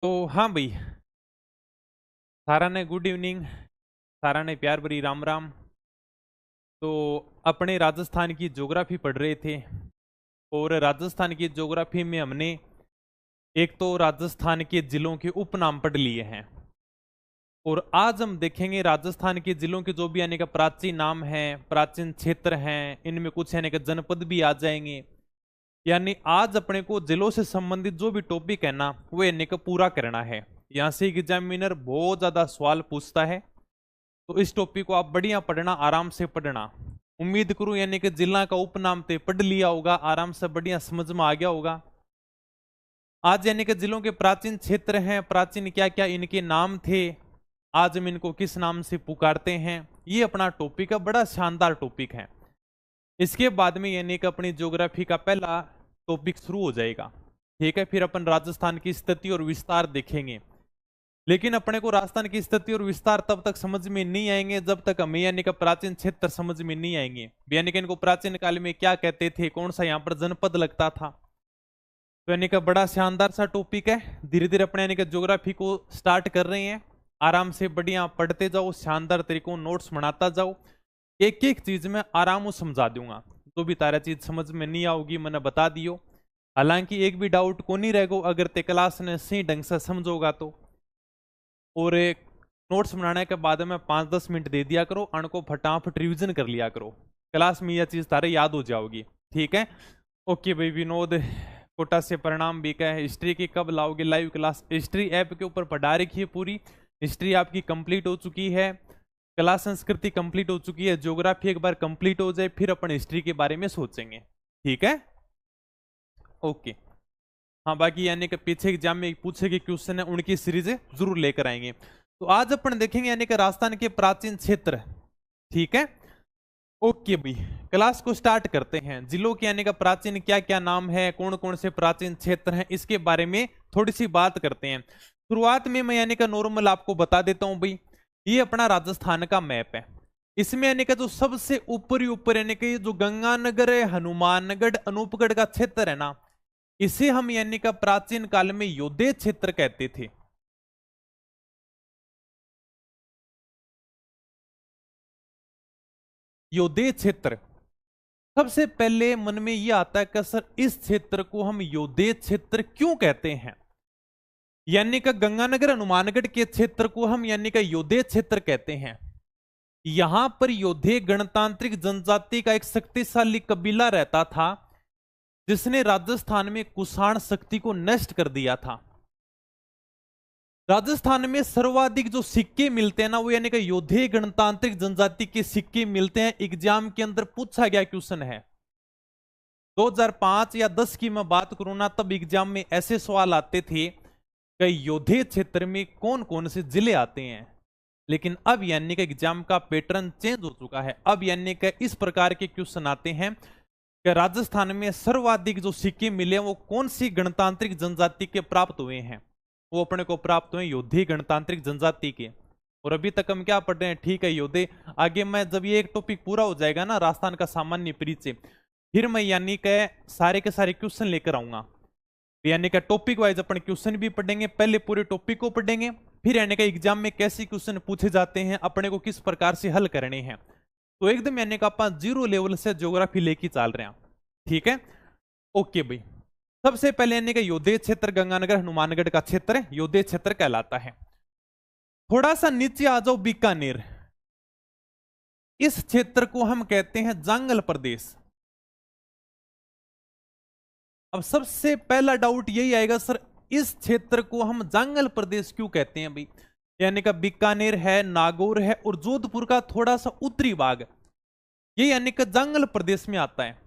तो हाँ भाई, सारा ने गुड इवनिंग। सारा ने प्यार भरी राम राम। तो अपने राजस्थान की ज्योग्राफी पढ़ रहे थे और राजस्थान की ज्योग्राफी में हमने एक तो राजस्थान के जिलों के उपनाम पढ़ लिए हैं और आज हम देखेंगे राजस्थान के जिलों के जो भी यानी कि प्राचीन नाम हैं, प्राचीन क्षेत्र हैं, इनमें कुछ यानी कि जनपद भी आ जाएंगे। यानी आज अपने को जिलों से संबंधित जो भी टॉपिक है ना वो यानी कि पूरा करना है। यहाँ से एग्जामिनर बहुत ज्यादा सवाल पूछता है, तो इस टॉपिक को आप बढ़िया पढ़ना, आराम से पढ़ना। उम्मीद करूं यानी कि जिला का उपनाम ते पढ़ लिया होगा, आराम से बढ़िया समझ में आ गया होगा। आज यानी कि जिलों के प्राचीन क्षेत्र हैं, प्राचीन क्या क्या इनके नाम थे, आज हम इनको किस नाम से पुकारते हैं, ये अपना टॉपिक है। बड़ा शानदार टॉपिक है। इसके बाद में यानी कि अपनी ज्योग्राफी का पहला टॉपिक शुरू हो जाएगा। ठीक है, फिर अपन राजस्थान की स्थिति और विस्तार देखेंगे। लेकिन अपने को राजस्थान की स्थिति और विस्तार तब तक समझ में नहीं आएंगे जब तक हमें यानी कि प्राचीन क्षेत्र समझ में नहीं आएंगे। यानी कि इनको प्राचीन काल में क्या कहते थे, कौन सा यहाँ पर जनपद लगता था। तो यानी कि बड़ा शानदार सा टॉपिक है। धीरे धीरे अपने यानी कि ज्योग्राफी को स्टार्ट कर रहे हैं। आराम से बढ़िया पढ़ते जाओ, शानदार तरीकों नोट्स बनाता जाओ। एक एक चीज में आराम से समझा दूंगा। जो भी तारा चीज समझ में नहीं आओगी मैंने बता दियो। हालांकि एक भी डाउट को नहीं रहेगा अगर ते क्लास ने सही ढंग से समझोगा तो। और एक नोट्स बनाने के बाद में 5-10 मिनट दे दिया करो, अनको फटाफट रिवीजन कर लिया करो। क्लास में यह चीज तारे याद हो जाओगी। ठीक है, ओके भाई। विनोद कोटा से परिणाम भी क्या है, हिस्ट्री की कब लाओगे लाइव क्लास? हिस्ट्री ऐप के ऊपर पढ़ा रखी है, पूरी हिस्ट्री आपकी कंप्लीट हो चुकी है। कला संस्कृति कंप्लीट हो चुकी है। ज्योग्राफी एक बार कंप्लीट हो जाए फिर अपन हिस्ट्री के बारे में सोचेंगे। ठीक है, ओके। हाँ, बाकी यानी कि पीछे एग्जाम में पूछे गए क्वेश्चन है उनकी सीरीज जरूर लेकर आएंगे। तो आज अपन देखेंगे यानी कि राजस्थान के प्राचीन क्षेत्र। ठीक है, ओके भाई। क्लास को स्टार्ट करते हैं। जिलों के यानी कि प्राचीन क्या क्या नाम है, कौन कौन से प्राचीन क्षेत्र हैं, इसके बारे में थोड़ी सी बात करते हैं। शुरुआत में मैं यानी कि नॉर्मल आपको बता देता हूं भाई। ये अपना राजस्थान का मैप है। इसमें यानी कि जो सबसे ऊपर ही ऊपर यानी कि जो गंगानगर है, हनुमानगढ़, अनूपगढ़ का क्षेत्र है ना, इसे हम यानी कि प्राचीन काल में योद्धे क्षेत्र कहते थे। योद्धे क्षेत्र। सबसे पहले मन में यह आता है कि सर इस क्षेत्र को हम योद्धे क्षेत्र क्यों कहते हैं। यानी कि गंगानगर हनुमानगढ़ के क्षेत्र को हम यानी कि योद्धे क्षेत्र कहते हैं। यहां पर योद्धे गणतांत्रिक जनजाति का एक शक्तिशाली कबीला रहता था जिसने राजस्थान में कुषाण शक्ति को नष्ट कर दिया था। राजस्थान में सर्वाधिक जो सिक्के मिलते हैं ना वो यानी कि योद्धे गणतांत्रिक जनजाति के सिक्के मिलते हैं। एग्जाम के अंदर पूछा गया क्वेश्चन है 2005 या 10 की मैं बात करूं ना, तब एग्जाम में ऐसे सवाल आते थे कि योद्धे क्षेत्र में कौन कौन से जिले आते हैं। लेकिन अब यानी कि एग्जाम का पैटर्न चेंज हो चुका है। अब यानी कि इस प्रकार के क्वेश्चन आते हैं कि राजस्थान में सर्वाधिक जो सिक्के मिले वो कौन सी गणतांत्रिक जनजाति के प्राप्त हुए हैं। वो अपने को प्राप्त हुए योद्धे गणतांत्रिक जनजाति के। और अभी तक हम क्या पढ़ रहे हैं, ठीक है, योद्धे। आगे मैं जब ये एक टॉपिक पूरा हो जाएगा ना राजस्थान का सामान्य परिचय, फिर मैं यानी कि सारे के सारे क्वेश्चन लेकर आऊंगा। यानी कि टॉपिक वाइज अपन क्वेश्चन भी पढ़ेंगे। पहले पूरे टॉपिक को पढ़ेंगे, फिर यानी कि एग्जाम में कैसे क्वेश्चन पूछे जाते हैं, अपने को किस प्रकार से हल करने हैं। तो एकदम यानी कि अपन जीरो लेवल से ज्योग्राफी लेके चल रहे हैं। ठीक है, ओके भाई। सबसे पहले यानी कि योद्धे क्षेत्र गंगानगर हनुमानगढ़ का क्षेत्र योद्धे क्षेत्र कहलाता है। थोड़ा सा नीचे आ जाओ, बीकानेर। इस क्षेत्र को हम कहते हैं जांगल प्रदेश। अब सबसे पहला डाउट यही आएगा, सर इस क्षेत्र को हम जांगल प्रदेश क्यों कहते हैं भाई। यानी कि बीकानेर है, नागौर है और जोधपुर का थोड़ा सा उत्तरी भाग, ये यानी कि जांगल प्रदेश में आता है।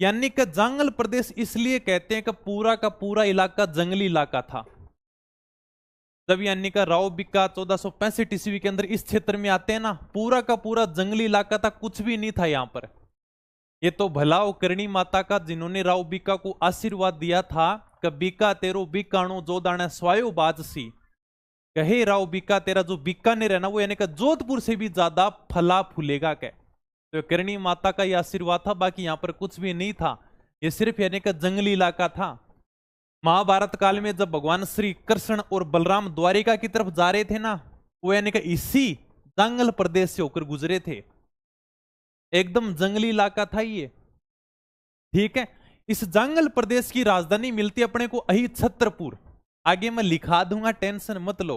यानी कि जांगल प्रदेश इसलिए कहते हैं कि पूरा का पूरा इलाका जंगली इलाका था। जब यानी कि राव बिक्का 1465 ईस्वी के अंदर इस क्षेत्र में आते हैं ना, पूरा का पूरा जंगली इलाका था, कुछ भी नहीं था यहाँ पर। ये तो भलाओ करणी माता का जिन्होंने राव बीका को आशीर्वाद दिया था कि बीका तेरो बीकाणो जोदाना स्वायो बाजसी। कहे राव बीका तेरा जो बीकानेर है ना वो यानी कि जोधपुर से भी ज्यादा फला फूलेगा। कह तो करणी माता का ये आशीर्वाद था, बाकी यहाँ पर कुछ भी नहीं था। ये सिर्फ यानी कि जंगली इलाका था। महाभारत काल में जब भगवान श्री कृष्ण और बलराम द्वारिका की तरफ जा रहे थे ना, वो यानी कि इसी जंगल प्रदेश से होकर गुजरे थे। एकदम जंगली इलाका था ये, ठीक है। इस जंगल प्रदेश की राजधानी मिलती अपने को अही छत्रपुर। आगे मैं लिखा दूंगा, टेंशन मत लो,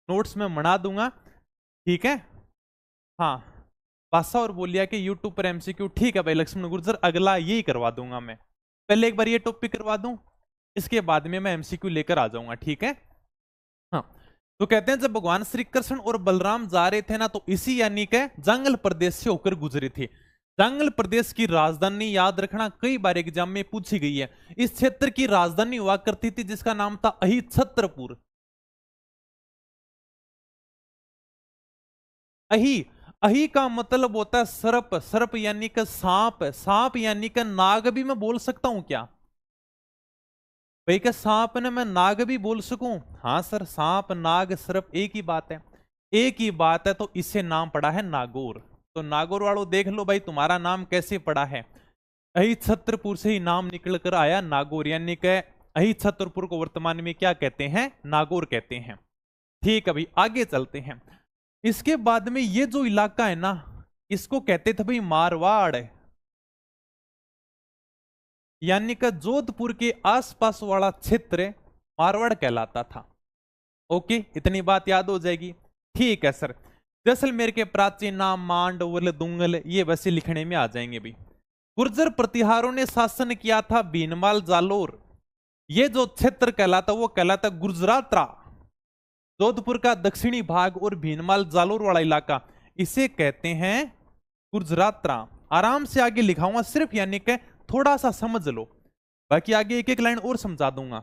नोट्स में बना दूंगा, ठीक है। हाँ, बादशाह और बोलिया के यूट्यूब पर एमसीक्यू, ठीक है भाई लक्ष्मण गुर्जर, अगला यही करवा दूंगा मैं। पहले एक बार ये टॉपिक करवा दूं, इसके बाद में मैं एमसीक्यू लेकर आ जाऊंगा, ठीक है। हाँ, तो कहते हैं जब भगवान श्री कृष्ण और बलराम जा रहे थे ना, तो इसी यानी के जंगल प्रदेश से होकर गुजरे थे। जंगल प्रदेश की राजधानी याद रखना, कई बार एग्जाम में पूछी गई है। इस क्षेत्र की राजधानी हुआ करती थी जिसका नाम था अही छत्रपुर। अही, अही का मतलब होता है सर्प, सर्प यानी कि सांप, सांप यानी कि नाग भी मैं बोल सकता हूं क्या भाई? क्या सांप ने मैं नाग भी बोल सकूं? हाँ सर, सांप नाग सर्प एक ही बात है, एक ही बात है। तो इससे नाम पड़ा है नागौर। तो नागौर वालों देख लो भाई, तुम्हारा नाम कैसे पड़ा है? अही छत्रपुर से ही नाम निकल कर आया नागौर, यानी कि अही छत्रपुर को वर्तमान में क्या कहते हैं? नागौर कहते हैं, ठीक है भाई। आगे चलते हैं। इसके बाद में ये जो इलाका है ना, इसको कहते थे भाई मारवाड़, यानी कि जोधपुर के आसपास वाला क्षेत्र मारवाड़ कहलाता था। ओके, इतनी बात याद हो जाएगी, ठीक है सर। जैसलमेर के प्राचीन नाम मांड, वल, दुंगल, ये वैसे लिखने में आ जाएंगे भी। गुर्जर प्रतिहारों ने शासन किया था भीनमाल जालोर। ये जो क्षेत्र कहलाता वो कहलाता गुजरातरा, जोधपुर का दक्षिणी भाग और भीनमाल जालोर वाला इलाका, इसे कहते हैं गुजरातरा। आराम से आगे लिखाऊंगा सिर्फ, यानी कि थोड़ा सा समझ लो, बाकी आगे एक एक लाइन और समझा दूंगा।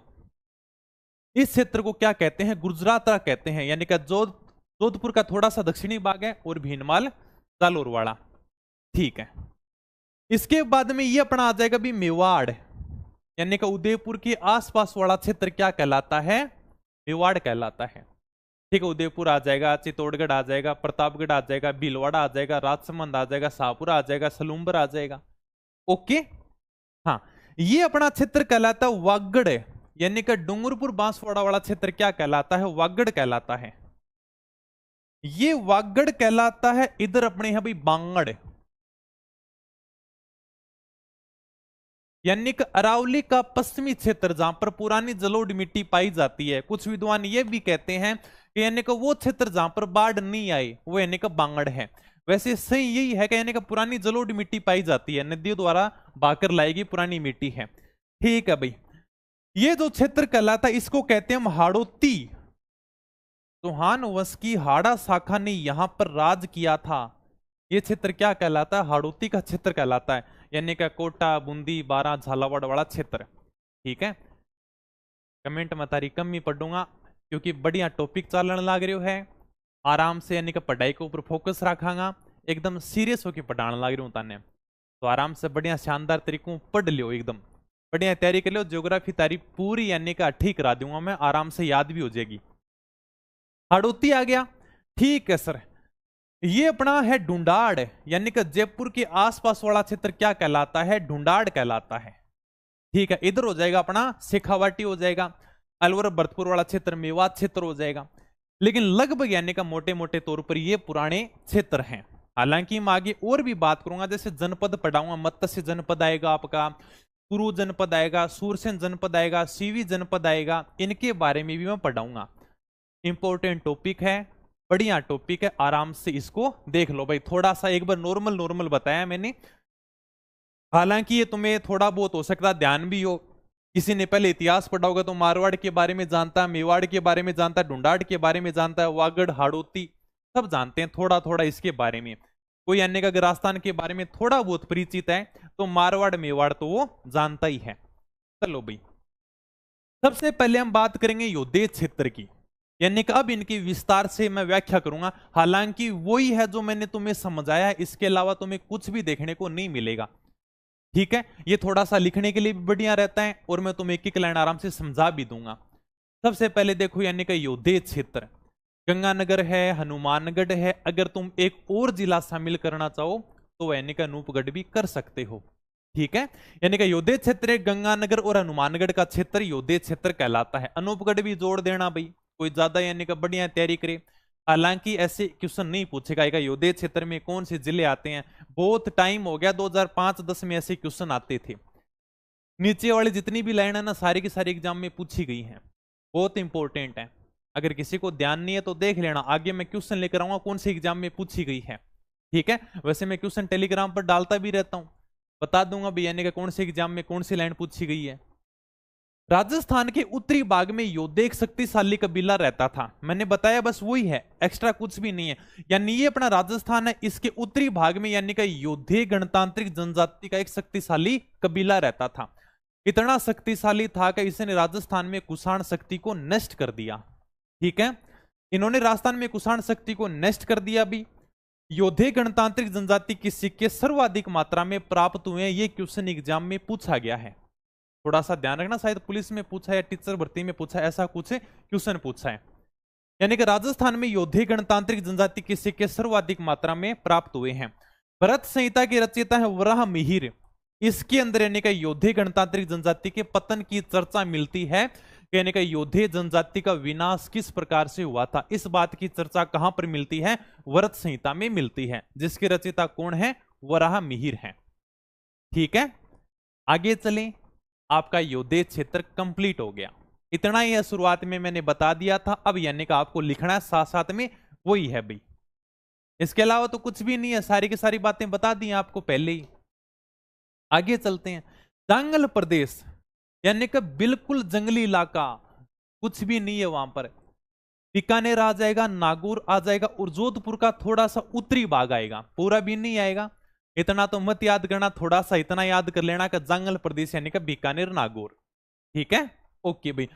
इस क्षेत्र को क्या कहते हैं? गुजरातरा कहते हैं, यानी कि जोधपुर का थोड़ा सा दक्षिणी भाग है और भीनमाल जालोर वाला, ठीक है। इसके बाद में ये अपना आ जाएगा भी मेवाड़, यानी कि उदयपुर के आसपास वाला क्षेत्र क्या कहलाता है? मेवाड़ कहलाता है, ठीक है। उदयपुर आ जाएगा, चित्तौड़गढ़ आ जाएगा, प्रतापगढ़ आ जाएगा, भीलवाड़ा आ जाएगा, राजसमंद आ जाएगा, शाहपुर आ जाएगा, सलूम्बर आ जाएगा, ओके। हाँ, ये अपना क्षेत्र कहलाता है वागड़, यानी कि डूंगरपुर बांसवाड़ा वाला क्षेत्र क्या कहलाता है? वागड़ कहलाता है। ये वागड़ कहलाता है। इधर अपने यहां भाई बांगड़, यानी कि अरावली का पश्चिमी क्षेत्र जहां पर पुरानी जलोढ़ मिट्टी पाई जाती है। कुछ विद्वान ये भी कहते हैं कि यानी कि वो क्षेत्र जहां पर बाढ़ नहीं आई वो यानी कि बांगड़ है। वैसे सही यही है कि यानी कि पुरानी जलोढ़ मिट्टी पाई जाती है, नदियों द्वारा बाकर लाएगी पुरानी मिट्टी है, ठीक है भाई। ये जो क्षेत्र कहलाता है इसको कहते हैं हाड़ौती। चौहान वंश की हाड़ा शाखा ने यहां पर राज किया था। ये क्षेत्र क्या कहलाता है? हाड़ौती का क्षेत्र कहलाता है, यानी कि कोटा, बूंदी, बारा, झालावाड़ वाला क्षेत्र, ठीक है। कमेंट में तारी कम ही पढ़ूंगा क्योंकि बढ़िया टॉपिक चलन लग रहे हो है। आराम से यानी कि पढ़ाई के ऊपर फोकस रखांगा, एकदम सीरियस होकर पढ़ाने लग रही हूँ ताने। तो आराम से बढ़िया शानदार तरीकों पढ़ लियो, एकदम बढ़िया तैयारी कर लियो। ज्योग्राफी तारी पूरी यानी कि ठीक करा दूंगा मैं, आराम से याद भी हो जाएगी। हाड़ौती आ गया, ठीक है सर। ये अपना है ढूंढाड़, यानी कि जयपुर के आसपास वाला क्षेत्र क्या कहलाता है? ढूंढाड़ कहलाता है, ठीक है। इधर हो जाएगा अपना शेखावाटी हो जाएगा, अलवर भरतपुर वाला क्षेत्र मेवात क्षेत्र हो जाएगा। लेकिन लगभग यानी का मोटे मोटे तौर पर ये पुराने क्षेत्र हैं। हालांकि मैं आगे और भी बात करूंगा, जैसे जनपद पढ़ाऊंगा, मत्स्य जनपद आएगा आपका, कुरु जनपद आएगा, सूरसेन जनपद आएगा, सीवी जनपद आएगा, इनके बारे में भी मैं पढ़ाऊंगा। इंपॉर्टेंट टॉपिक है, बढ़िया टॉपिक है, आराम से इसको देख लो भाई। थोड़ा सा एक बार नॉर्मल नॉर्मल बताया मैंने, हालांकि ये तुम्हें थोड़ा बहुत हो सकता है ध्यान भी हो। किसी ने पहले इतिहास पढ़ा होगा तो मारवाड़ के बारे में जानता है, मेवाड़ के बारे में जानता है, ढूंढाड़ के बारे में जानता है, वागड़, हाड़ौती सब जानते हैं थोड़ा थोड़ा इसके बारे में। कोई अन्य का अगर राजस्थान के बारे में थोड़ा बहुत परिचित है तो मारवाड़ मेवाड़ तो वो जानता ही है। चलो भाई, सबसे पहले हम बात करेंगे योद्धे क्षेत्र की, यानी कि अब इनकी विस्तार से मैं व्याख्या करूंगा। हालांकि वही है जो मैंने तुम्हें समझाया है, इसके अलावा तुम्हें कुछ भी देखने को नहीं मिलेगा, ठीक है। ये थोड़ा सा लिखने के लिए भी बढ़िया रहता है और मैं तुम्हें एक एक लाइन आराम से समझा भी दूंगा। सबसे पहले देखो, यानी कि योद्धे क्षेत्र गंगानगर है, हनुमानगढ़ है। अगर तुम एक और जिला शामिल करना चाहो तो यानी कि अनूपगढ़ भी कर सकते हो, ठीक है, यानी कि योद्धे क्षेत्र गंगानगर और हनुमानगढ़ का क्षेत्र योद्धे क्षेत्र कहलाता है। अनूपगढ़ भी जोड़ देना भाई, कोई ज्यादा यानी कि बढ़िया तैयारी करे। हालांकि ऐसे क्वेश्चन नहीं पूछेगा योद्धे क्षेत्र में कौन से जिले आते हैं, बहुत टाइम हो गया, 2005-10 में ऐसे क्वेश्चन आते थे। नीचे वाली जितनी भी लाइन है ना, सारी की सारी एग्जाम में पूछी गई है, बहुत इंपॉर्टेंट है। अगर किसी को ध्यान नहीं है तो देख लेना, आगे मैं क्वेश्चन लेकर आऊंगा कौन से एग्जाम में पूछी गई है। ठीक है, वैसे मैं क्वेश्चन टेलीग्राम पर डालता भी रहता हूं, बता दूंगा भी यानी कि कौन से एग्जाम में कौन सी लाइन पूछी गई है। राजस्थान के उत्तरी भाग में योद्धे एक शक्तिशाली कबीला रहता था, मैंने बताया बस वही है, एक्स्ट्रा कुछ भी नहीं है। यानी ये अपना राजस्थान है, इसके उत्तरी भाग में यानी कि योद्धे गणतांत्रिक जनजाति का एक शक्तिशाली कबीला रहता था। इतना शक्तिशाली था कि इसने राजस्थान में कुषाण शक्ति को नष्ट कर दिया। ठीक है, इन्होंने राजस्थान में कुषाण शक्ति को नष्ट कर दिया। भी योद्धे गणतांत्रिक जनजाति के सिक्के सर्वाधिक मात्रा में प्राप्त हुए हैं, ये क्वेश्चन एग्जाम में पूछा गया है, थोड़ा सा ध्यान रखना, शायद पुलिस में पूछा या टीचर भर्ती में पूछा, ऐसा कुछ क्वेश्चन पूछा है। यानी कि राजस्थान में योद्धे गणतांत्रिक जनजाति के सिक्के सर्वाधिक मात्रा में प्राप्त हुए हैं। भरत संहिता के रचयिता है वराह मिहिर, इसके अंदर यानी कि योद्धे गणतांत्रिक जनजाति के पतन की चर्चा मिलती है, यानी कि योद्धे जनजाति का विनाश किस प्रकार से हुआ था, इस बात की चर्चा कहां पर मिलती है, भरत संहिता में मिलती है, जिसके रचयिता कौन है, वराह मिहिर है। ठीक है, आगे चलें, आपका योद्धे क्षेत्र कंप्लीट हो गया। इतना ही है, शुरुआत में मैंने बता दिया था, अब यानी कि आपको लिखना है साथ साथ में, वही है भाई, इसके अलावा तो कुछ भी नहीं है, सारी की सारी बातें बता दी आपको पहले ही। आगे चलते हैं, जांगल प्रदेश यानी कि बिल्कुल जंगली इलाका, कुछ भी नहीं है वहां पर। बीकानेर आ जाएगा, नागौर आ जाएगा, और जोधपुर का थोड़ा सा उत्तरी भाग आएगा, पूरा भी नहीं आएगा, इतना तो मत याद करना, थोड़ा सा इतना याद कर लेना कि जांगल प्रदेश यानी कि बीकानेर नागौर। ठीक है, ओके भाई।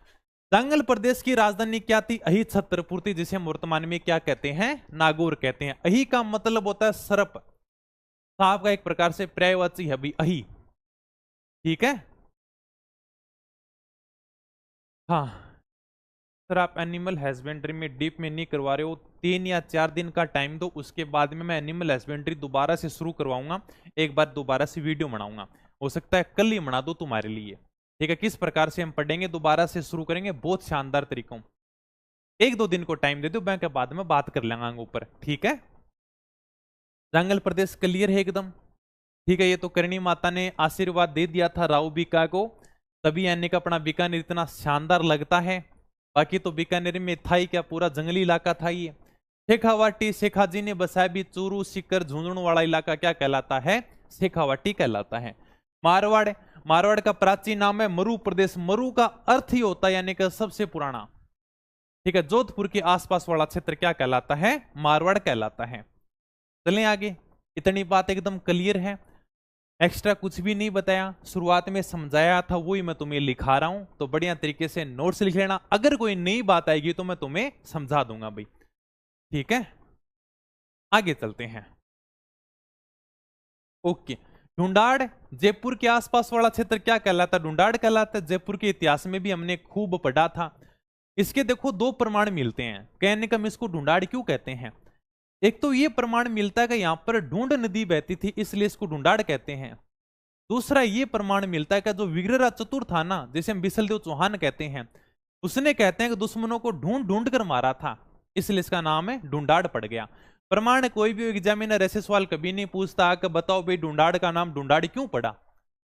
जांगल प्रदेश की राजधानी क्या थी, अही छत्रपुर थी, जिसे हम वर्तमान में क्या कहते हैं, नागौर कहते हैं। अही का मतलब होता है सर्प, सांप का एक प्रकार से पर्यायवाची है भाई अही। ठीक है, हाँ सर, आप एनिमल हस्बेंड्री में डीप में नहीं करवा रहे हो, 3 या 4 दिन का टाइम दो, उसके बाद में मैं एनिमल हस्बेंड्री दोबारा से शुरू करवाऊंगा, एक बार दोबारा से वीडियो बनाऊंगा, हो सकता है कल ही बना दो तुम्हारे लिए। ठीक है, किस प्रकार से हम पढ़ेंगे दोबारा से शुरू करेंगे, बहुत शानदार तरीकों, 1-2 दिन को टाइम दे दो, मैं के बाद में बात कर लेंगे ऊपर। ठीक है, जंगल प्रदेश क्लियर है एकदम। ठीक है, ये तो करणी माता ने आशीर्वाद दे दिया था राव बीका को, तभी यानी कि अपना बीकानेर इतना शानदार लगता है, बाकी तो बीकानेर में था ही क्या, पूरा जंगली इलाका था ये। शेखावाटी शेखाजी ने बसाया भी, चूरू सीकर झुंझुनू वाला इलाका क्या कहलाता है, शेखावाटी कहलाता है। मारवाड़, मारवाड़ का प्राचीन नाम है मरु प्रदेश, मरु का अर्थ ही होता है यानी कि सबसे पुराना। ठीक है, जोधपुर के आसपास वाला क्षेत्र क्या कहलाता है, मारवाड़ कहलाता है। चलें आगे, इतनी बात एकदम क्लियर है, एक्स्ट्रा कुछ भी नहीं बताया, शुरुआत में समझाया था वही मैं तुम्हें लिखा रहा हूं, तो बढ़िया तरीके से नोट्स लिख लेना, अगर कोई नई बात आएगी तो मैं तुम्हें समझा दूंगा भाई। ठीक है, आगे चलते हैं। ओके, ढूंढाड़ जयपुर के आसपास वाला क्षेत्र क्या कहलाता है, ढूंढाड़ कहलाता है। जयपुर के इतिहास में भी हमने खूब पढ़ा था। इसके देखो 2 प्रमाण मिलते हैं, कहने का हम इसको ढूंढाड़ क्यों कहते हैं। एक तो ये प्रमाण मिलता है कि यहां पर ढूंढ नदी बहती थी, इसलिए इसको ढूंढाड़ कहते हैं। दूसरा ये प्रमाण मिलता है कि जो विग्रह चतुर था ना, जिसे हम बिसलदेव चौहान कहते हैं, उसने कहते हैं कि दुश्मनों को ढूंढ ढूंढ कर मारा था, इसलिए इसका नाम है ढूंढाड़ पड़ गया। प्रमाण कोई भी एग्जामिनर ऐसे सवाल कभी नहीं पूछता कि बताओ भाई ढूंढाड़ का नाम ढूंढाड़ क्यों पड़ा,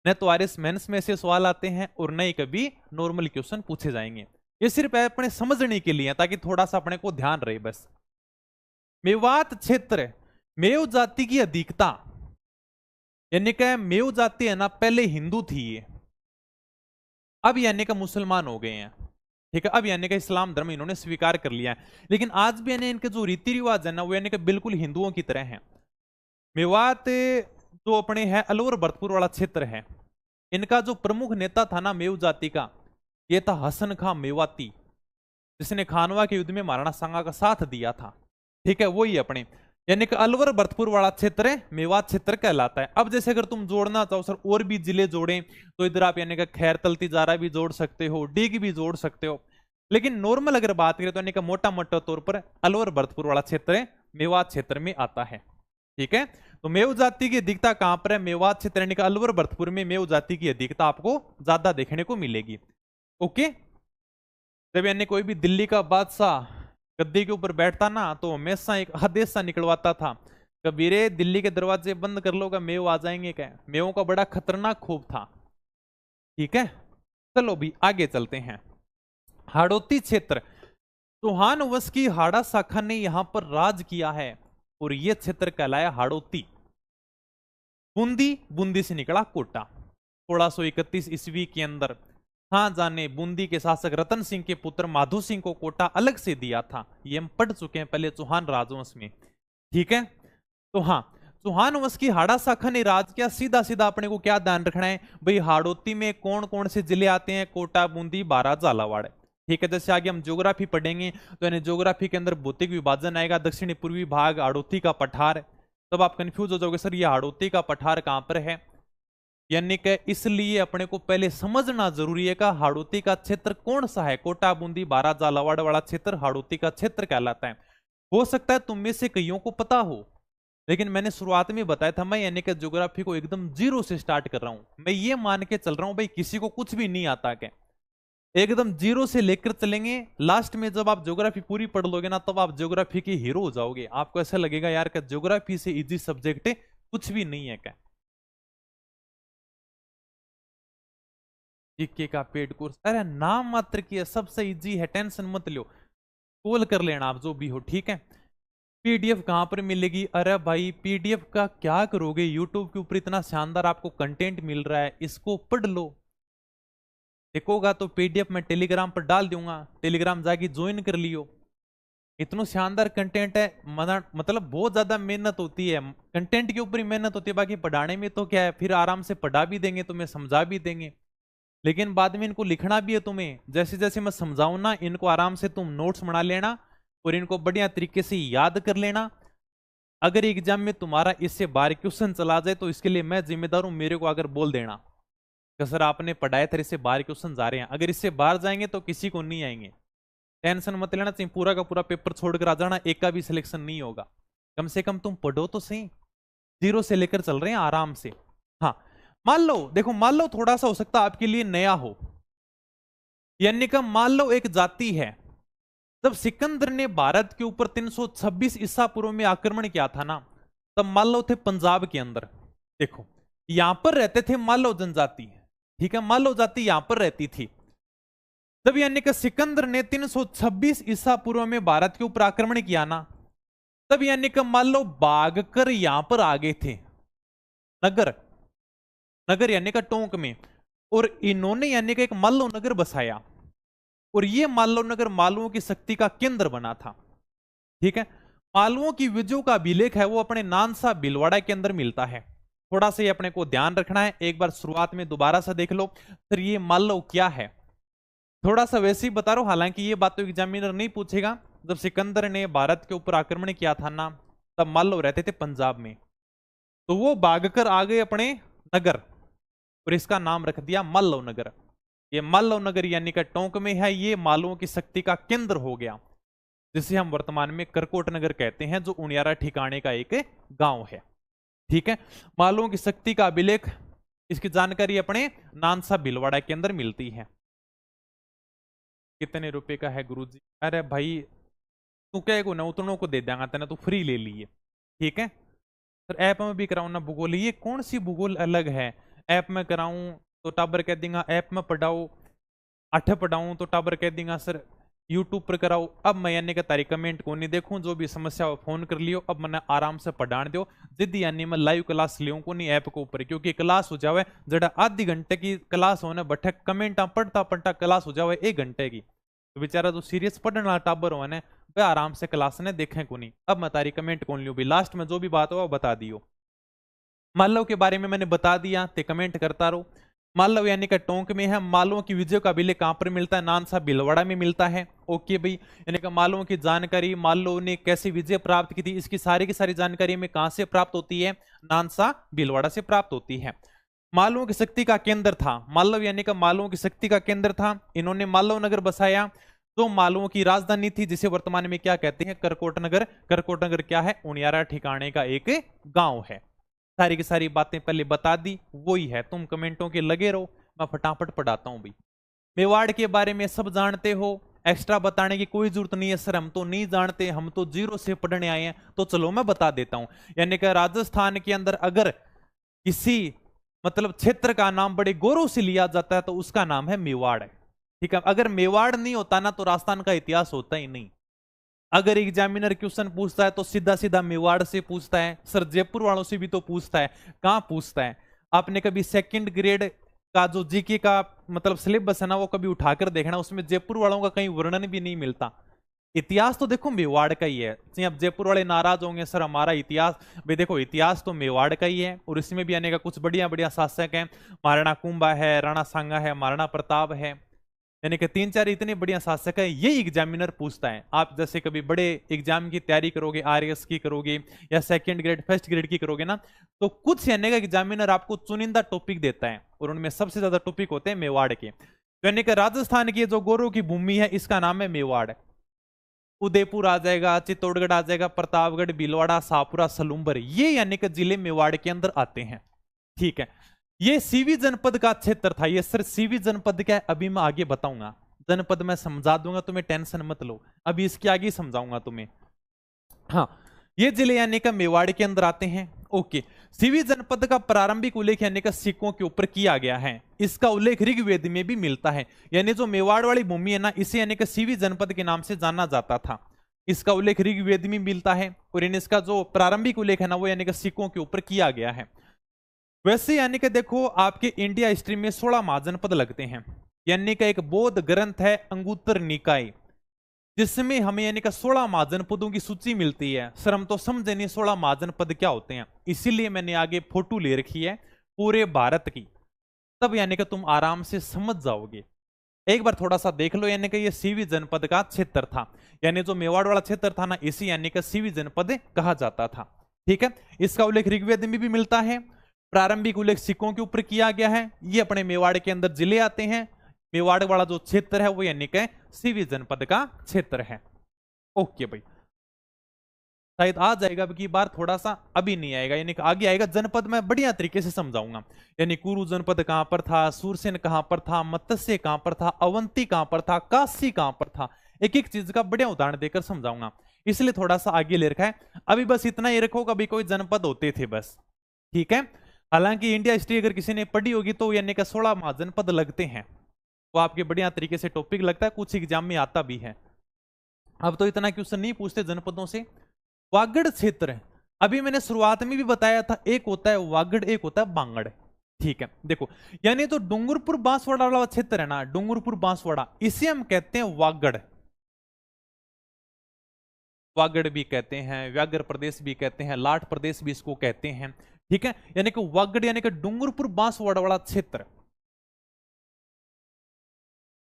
न तो आरएस मेंस में ऐसे सवाल आते हैं और न ही कभी नॉर्मल क्वेश्चन पूछे जाएंगे। ये सिर्फ अपने समझने के लिए, ताकि थोड़ा सा अपने को ध्यान रहे बस। मेवात क्षेत्र, मेव जाति की अधिकता, यानी कि मेव जाति है ना, पहले हिंदू थी ये, अब यानी कि मुसलमान हो गए हैं। ठीक है, अब यानी कि इस्लाम धर्म इन्होंने स्वीकार कर लिया है, लेकिन आज भी यानी इनके जो रीति रिवाज है ना, वो यानी कि बिल्कुल हिंदुओं की तरह है। मेवात जो अपने है अलवर भरतपुर वाला क्षेत्र है, इनका जो प्रमुख नेता था ना मेव जाति का, ये था हसन खां मेवाती, जिसने खानवा के युद्ध में महाराणा सांगा का साथ दिया था। ठीक है, वही अपने यानी कि अलवर भरतपुर वाला क्षेत्र मेवात क्षेत्र कहलाता है। अब जैसे अगर तुम जोड़ना चाहो सर और भी जिले जोड़ें, तो इधर आप यानी कि खैरतल तिजारा भी जोड़ सकते हो, डीग भी जोड़ सकते हो, लेकिन नॉर्मल अगर बात करें तो यानी कि मोटा मोटा तौर पर अलवर भरतपुर वाला क्षेत्र मेवात क्षेत्र में आता है। ठीक है, तो मेव जाति की अधिकता कहां पर है? मेवात क्षेत्र यानी कि अलवर भरतपुर में मेव जाति की अधिकता आपको ज्यादा देखने को मिलेगी। ओके, जब यानी कोई भी दिल्ली का बादशाह गद्दी के ऊपर बैठता ना तो हमेशा एक आदेश सा निकलवाता था, कबीरे दिल्ली के दरवाजे बंद कर लो, मेव आ जाएंगे क्या। मेवों का बड़ा खतरनाक खूब था। ठीक है, चलो भी आगे चलते हैं। हाड़ौती क्षेत्र, चौहान वंश की हाड़ा शाखा ने यहां पर राज किया है और यह क्षेत्र कहलाया हाड़ौती। बूंदी, बूंदी से निकला कोटा। 1631 ईस्वी के अंदर शाहजहां ने बूंदी के शासक रतन सिंह के पुत्र माधो सिंह को कोटा अलग से दिया था। ये हम पढ़ चुके हैं पहले चौहान राजवंश में। ठीक है, तो हाँ, चौहान वंश की हाड़ा शाखा ने राज किया। सीधा सीधा अपने को क्या ध्यान रखना है भाई, हाड़ौती में कौन कौन से जिले आते हैं? कोटा, बूंदी, बारां, झालावाड़। ठीक है, जैसे आगे हम ज्योग्राफी पढ़ेंगे तो यानी ज्योग्राफी के अंदर भौतिक विभाजन आएगा, दक्षिणी पूर्वी भाग हाड़ौती का पठार। तब आप कंफ्यूज हो जाओगे, सर ये हाड़ौती का पठार कहां पर है? यानी कि इसलिए अपने को पहले समझना जरूरी है कि हाड़ौती का क्षेत्र कौन सा है। कोटा, बूंदी, बारां, झालावाड़ वाला क्षेत्र हाड़ौती का क्षेत्र कहलाता है। हो सकता है तुम में से कईयों को पता हो, लेकिन मैंने शुरुआत में बताया था मैं यानी कि ज्योग्राफी को एकदम जीरो से स्टार्ट कर रहा हूं। मैं ये मान के चल रहा हूं भाई किसी को कुछ भी नहीं आता क्या, एकदम जीरो से लेकर चलेंगे। लास्ट में जब आप ज्योग्राफी पूरी पढ़ लोगे ना तब आप ज्योग्राफी के हीरो हो जाओगे। आपको ऐसा लगेगा यार कि ज्योग्राफी से इजी सब्जेक्ट कुछ भी नहीं है क्या। जीके का पेड कोर्स, अरे नाम मात्र की है, सबसे इजी है, टेंशन मत लो, कॉल कर लेना आप जो भी हो। ठीक है, पीडीएफ कहां पर मिलेगी? अरे भाई पीडीएफ का क्या करोगे, यूट्यूब के ऊपर इतना शानदार आपको कंटेंट मिल रहा है, इसको पढ़ लो। देखोगा तो पीडीएफ में टेलीग्राम पर डाल दूंगा, टेलीग्राम जाके ज्वाइन कर लियो। इतना शानदार कंटेंट है, मतलब बहुत ज्यादा मेहनत होती है, कंटेंट के ऊपर ही मेहनत होती है, बाकी पढ़ाने में तो क्या है, फिर आराम से पढ़ा भी देंगे, तुम्हें समझा भी देंगे, लेकिन बाद में इनको लिखना भी है तुम्हें। जैसे जैसे मैं समझाऊं ना, इनको आराम से तुम नोट्स बना लेना और इनको बढ़िया तरीके से याद कर लेना। अगर एग्जाम में तुम्हारा इससे बाहर क्वेश्चन चला जाए तो इसके लिए मैं जिम्मेदार हूं, मेरे को अगर बोल देना कि सर आपने पढ़ाया था इससे बाहर क्वेश्चन जा रहे हैं। अगर इससे बाहर जाएंगे तो किसी को नहीं आएंगे, टेंशन मत लेना, चाहिए पूरा का पूरा पेपर छोड़कर आ जाना, एक का भी सिलेक्शन नहीं होगा। कम से कम तुम पढ़ो तो सही, जीरो से लेकर चल रहे हैं आराम से। हाँ, मान लो, देखो मान लो थोड़ा सा हो सकता है आपके लिए नया हो, यानी कि मान लो एक जाति है, जब सिकंदर ने भारत के ऊपर 326 ईसा पूर्व में आक्रमण किया था ना, तब मान लो थे पंजाब के अंदर, देखो यहां पर रहते थे मालव जनजाति। ठीक है, मालव जाति यहां पर रहती थी। जब यानी कि सिकंदर ने 326 ईसा पूर्व में भारत के ऊपर आक्रमण किया ना, तब यानी कि मान लो भाग कर यहां पर आ गए थे नगर, नगर यानी कि टोंक में, और इन्होंने यानी कि एक मालव नगर बसाया, और ये मालव नगर मालवों की शक्ति का केंद्र बना था। ठीक है, मालवों की विजयों का अभिलेख है वो अपने नानसा भीलवाड़ा के अंदर मिलता है। थोड़ा सा ये अपने को ध्यान रखना है, एक बार शुरुआत में दोबारा सा देख लो, फिर ये मालव क्या है थोड़ा सा वैसे ही बता रहा हूं, हालांकि ये बात तो एग्जामिनर नहीं पूछेगा। जब सिकंदर ने भारत के ऊपर आक्रमण किया था ना, तब मालव रहते थे पंजाब में, तो वो भागकर आ गए अपने नगर और इसका नाम रख दिया मालव नगर। ये मालव नगर यानी कि टोंक में है, ये मालवों की शक्ति का केंद्र हो गया, जिसे हम वर्तमान में करकोट नगर कहते हैं, जो उनियारा ठिकाने का एक गांव है। ठीक है, मालवों की शक्ति का अभिलेख, इसकी जानकारी अपने नानसा भीलवाड़ा के अंदर मिलती है। कितने रुपए का है गुरुजी? अरे भाई तू क्या को नौतनों को दे देंगा, तेना तो फ्री ले लिए। ठीक है सर, ऐप में भी कराऊं ना भूगोल, ये कौन सी भूगोल अलग है? ऐप में कराऊं तो टाबर कह देगा ऐप में पढ़ाओ, 8 पढ़ाऊं तो टाबर कह देगा सर यूट्यूब पर कराओ। अब मैं यानी कि तारी कमेंट को नहीं देखूं, जो भी समस्या हो फोन कर लियो, अब मैंने आराम से पढ़ान दो। जिद्दी यानी मैं लाइव क्लास लियो को नहीं ऐप के ऊपर, क्योंकि क्लास हो जावे जरा आधी घंटे की क्लास होने बैठे कमेंट पढ़ता पढ़ता क्लास हो जावे 1 घंटे की, तो बेचारा जो सीरियस पढ़ने वाला टाबर हो ना वह आराम से क्लास ने देखे को नहीं। अब मैं तारी कमेंट कौन लियो भी, लास्ट में जो भी बात हो बता दियो। मालव के बारे में मैंने बता दिया, ते कमेंट करता रहो। मालव यानी कि टोंक में है। मालवों की विजय का अभिलेख कहां पर मिलता है? नानसा भीलवाड़ा में मिलता है। ओके भाई, यानी कि मालवों की जानकारी, मालवों ने कैसे विजय प्राप्त की थी, इसकी सारी की सारी जानकारी में कहां से प्राप्त होती है? नानसा भीलवाड़ा से प्राप्त होती है। मालवों की शक्ति का केंद्र था, मालव यानी कि मालवों की शक्ति का केंद्र था, इन्होंने मालव नगर बसाया। जो मालवों की राजधानी थी, जिसे वर्तमान में क्या कहते हैं, करकोटनगर। करकोटनगर क्या है, उनियारा ठिकाने का एक गांव है। सारी की सारी बातें पहले बता दी, वही है, तुम कमेंटों के लगे रहो, मैं फटाफट पढ़ाता हूं भाई। मेवाड़ के बारे में सब जानते हो, एक्स्ट्रा बताने की कोई जरूरत नहीं है सर, हम तो नहीं जानते, हम तो जीरो से पढ़ने आए हैं। तो चलो मैं बता देता हूं। यानी कि राजस्थान के अंदर अगर किसी मतलब क्षेत्र का नाम बड़े गौरव से लिया जाता है तो उसका नाम है मेवाड़ है। ठीक है, अगर मेवाड़ नहीं होता ना तो राजस्थान का इतिहास होता ही नहीं। अगर एग्जामिनर क्वेश्चन पूछता है तो सीधा सीधा मेवाड़ से पूछता है, सर जयपुर वालों से भी तो पूछता है, कहां पूछता है? आपने कभी सेकंड ग्रेड का जो जीके का मतलब सिलेबस है ना वो कभी उठाकर देखना, उसमें जयपुर वालों का कहीं वर्णन भी नहीं मिलता। इतिहास तो देखो मेवाड़ का ही है। अब जयपुर वाले नाराज होंगे सर हमारा इतिहास, भाई देखो इतिहास तो मेवाड़ का ही है, और इसमें भी आने का कुछ बढ़िया बढ़िया शासक हैं, महाराणा कुंभा है, राणा सांगा है, महाराणा प्रताप है, यानी कि 3-4 इतने बढ़िया शासक है। ये एग्जामिनर पूछता है। आप जैसे कभी बड़े एग्जाम की तैयारी करोगे, आरएएस की करोगे या सेकंड ग्रेड फर्स्ट ग्रेड की करोगे ना, तो कुछ यानी का एग्जामिनर आपको चुनिंदा टॉपिक देता है, और उनमें सबसे ज्यादा टॉपिक होते हैं मेवाड़ के। यानी कि राजस्थान की जो गौरव की भूमि है इसका नाम है मेवाड़। उदयपुर आ जाएगा, चित्तौड़गढ़ आ जाएगा, प्रतापगढ़, भीलवाड़ा, शाहपुरा, सलूम्बर, ये यानी कि जिले मेवाड़ के अंदर आते हैं। ठीक है, ये सीवी जनपद का क्षेत्र था। ये सर सीवी जनपद क्या है अभी मैं आगे बताऊंगा, जनपद मैं समझा दूंगा, तुम्हें टेंशन मत लो, अभी इसके आगे समझाऊंगा तुम्हें। हाँ, ये जिले यानी का मेवाड़ के अंदर आते हैं। ओके, सीवी जनपद का प्रारंभिक उल्लेख यानी का सिक्कों के ऊपर किया गया है। इसका उल्लेख ऋग्वेद में भी मिलता है। यानी जो मेवाड़ वाली भूमि है ना, इसे यानी कि सीवी जनपद के नाम से जाना जाता था। इसका उल्लेख ऋग्वेद में मिलता है, और इसका जो प्रारंभिक उल्लेख है ना वो यानी कि सिक्कों के ऊपर किया गया है। वैसे यानी कि देखो आपके इंडिया हिस्ट्री में 16 महाजनपद लगते हैं। यानी कि एक बौद्ध ग्रंथ है अंगुत्तर निकाय, जिसमें हमें यानी कि 16 महाजनपदों की सूची मिलती है। सर हम तो समझे नहीं 16 महाजनपद क्या होते हैं, इसीलिए मैंने आगे फोटो ले रखी है पूरे भारत की, तब यानी कि तुम आराम से समझ जाओगे। एक बार थोड़ा सा देख लो, यानी कि ये सीवी जनपद का क्षेत्र था, यानी जो मेवाड़ वाला क्षेत्र था ना इसी यानी कि सीवी जनपद कहा जाता था। ठीक है, इसका उल्लेख ऋग्वेद में भी मिलता है, प्रारंभिक उल्लेख सिक्कों के ऊपर किया गया है। ये अपने मेवाड़ के अंदर जिले आते हैं। मेवाड़ वाला जो क्षेत्र है वो यानी कि सीवी जनपद का क्षेत्र है। ओके भाई, शायद आ जाएगा अब की बार, थोड़ा सा अभी नहीं आएगा, यानी कि आगे आएगा। जनपद मैं बढ़िया तरीके से समझाऊंगा, यानी कुरु जनपद कहां पर था, सूरसेन कहां पर था, मत्स्य कहां पर था, अवंती कहां पर था, काशी कहां पर था, एक एक चीज का बढ़िया उदाहरण देकर समझाऊंगा, इसलिए थोड़ा सा आगे ले रखा है। अभी बस इतना ही रखो, कभी कोई जनपद होते थे बस। ठीक है, हालांकि इंडिया हिस्ट्री अगर किसी ने पढ़ी होगी तो यानी कि 16 महाजनपद लगते हैं, वो आपके बढ़िया तरीके से टॉपिक लगता है, कुछ एग्जाम में आता भी है। अब तो इतना क्वेश्चन नहीं पूछते जनपदों से। वागड़ क्षेत्र है, अभी मैंने शुरुआत में भी बताया था, एक होता है वागड़, एक होता है बांगड़। ठीक है, देखो यानी तो डूंगरपुर बांसवाड़ा वाला क्षेत्र है ना, डूंगरपुर बांसवाड़ा, इसे हम कहते हैं वागड़। वागड़ भी कहते हैं, व्याघ्र प्रदेश भी कहते हैं, लाट प्रदेश भी इसको कहते हैं। ठीक है, यानी कि वागड़ यानी कि डूंगरपुर बांसवाड़ा वाला क्षेत्र।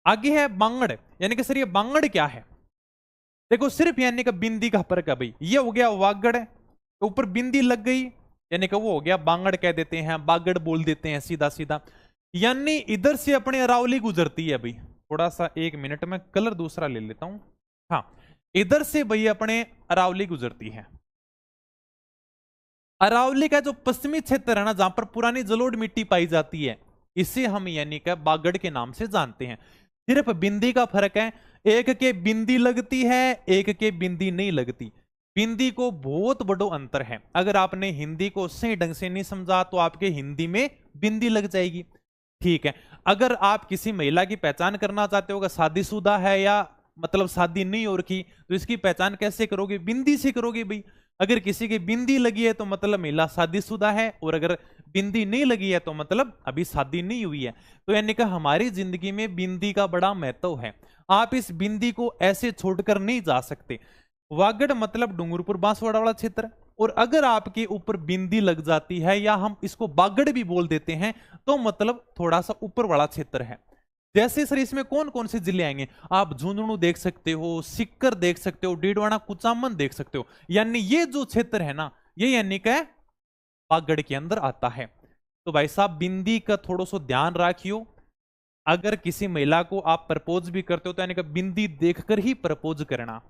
आगे है बांगड़, यानी कि सर ये बांगड़ क्या है? देखो सिर्फ यानी कि बिंदी का फर्क है भाई, ये हो गया वागड़, ऊपर बिंदी लग गई, यानी कि वो हो गया बांगड़ कह देते हैं, बागड़ बोल देते हैं सीधा सीधा। यानी इधर से अपने अरावली गुजरती है भाई, थोड़ा सा 1 मिनट में कलर दूसरा ले लेता हूं। हाँ, इधर से भाई अपने अरावली गुजरती है। अरावली का जो पश्चिमी क्षेत्र है ना, जहां पर पुरानी जलोढ़ मिट्टी पाई जाती है, इसे हम यानी कि बागड़ के नाम से जानते हैं। सिर्फ बिंदी का फर्क है, एक के बिंदी लगती है, एक के बिंदी नहीं लगती। बिंदी को बहुत बड़ो अंतर है, अगर आपने हिंदी को सही ढंग से नहीं समझा तो आपके हिंदी में बिंदी लग जाएगी। ठीक है, अगर आप किसी महिला की पहचान करना चाहते हो कि शादीशुदा है या मतलब शादी नहीं हो रखी, तो इसकी पहचान कैसे करोगे? बिंदी से करोगे भाई। अगर किसी की बिंदी लगी है तो मतलब महिला शादीशुदा है, और अगर बिंदी नहीं लगी है तो मतलब अभी शादी नहीं हुई है। तो यानी कि हमारी जिंदगी में बिंदी का बड़ा महत्व है, आप इस बिंदी को ऐसे छोड़कर नहीं जा सकते। वागड़ मतलब डूंगरपुर बांसवाड़ा वाला क्षेत्र, और अगर आपके ऊपर बिंदी लग जाती है या हम इसको बागड़ भी बोल देते हैं तो मतलब थोड़ा सा ऊपर वाला क्षेत्र है। जैसे सर इसमें कौन कौन से जिले आएंगे? आप झुंझुनू देख सकते हो, सिक्कर देख सकते हो, डीडवाना, कुचामन देख सकते हो, यानी ये जो क्षेत्र है ना ये यानी कि बागड़ के अंदर आता है। तो भाई साहब बिंदी का थोड़ा सा ध्यान रखियो, अगर किसी महिला को आप प्रपोज भी करते हो तो यानी कि बिंदी देखकर ही प्रपोज करना,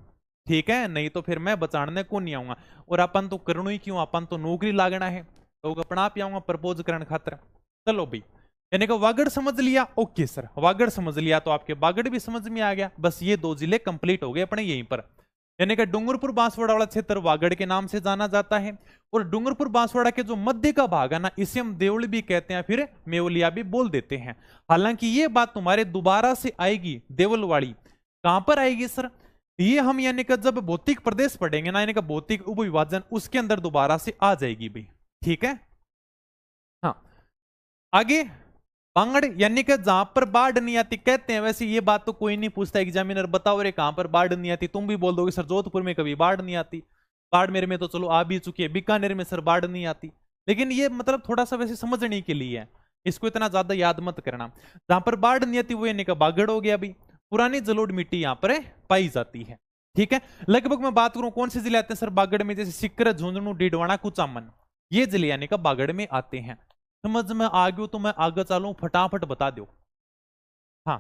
ठीक है, नहीं तो फिर मैं बचाने को नहीं आऊंगा। और अपन तो करणो ही क्यों, अपन तो नौकरी लागना है, तो अपना आप आऊंगा प्रपोज करने खातर। चलो भाई, यानी कि वागड़ समझ लिया, ओके सर, वागड़ समझ लिया तो आपके बागड़ भी समझ में आ गया। बस ये 2 जिले कंप्लीट हो गए अपने यहीं पर। यानी कि डूंगरपुर बांसवाड़ा वाला क्षेत्र वागड़ के नाम से जाना जाता है, और डूंगरपुर बांसवाड़ा के जो मध्य का भाग है ना, इसे हम देवल भी कहते हैं, फिर मेवलिया भी बोल देते हैं। हालांकि ये बात तुम्हारे दोबारा से आएगी देवल वाली, कहां पर आएगी सर, ये हम यानी कि जब भौतिक प्रदेश पढ़ेंगे ना, यानी कि भौतिक उपविभाजन, उसके अंदर दोबारा से आ जाएगी भाई, ठीक है। हाँ, आगे बांगड़, यानी कि जहां पर बाढ़ नहीं आती, कहते हैं वैसे ये बात तो कोई नहीं पूछता एग्जामिनर, बताओ रे कहां पर बाढ़ नहीं आती, तुम भी बोल दोगे सर जोधपुर में कभी बाढ़ नहीं आती, बाड़मेर में तो चलो आ भी चुकी है, बीकानेर में सर बाढ़ नहीं आती। लेकिन ये मतलब थोड़ा सा वैसे समझने के लिए है, इसको इतना ज्यादा याद मत करना। जहां पर बाढ़ नहीं आती वो यानी कि बागड़ हो गया भाई, पुरानी जलोढ़ मिट्टी यहाँ पर पाई जाती है, ठीक है। लगभग मैं बात करूं कौन से जिले आते हैं सर बागड़ में, जैसे सिक्कर, झुंझुनू, डीडवाना, कुचामन, ये जिले यानी कि बागड़ में आते हैं। समझ में आ गयो तो मैं आगे चलूं, फटाफट बता दो। हाँ,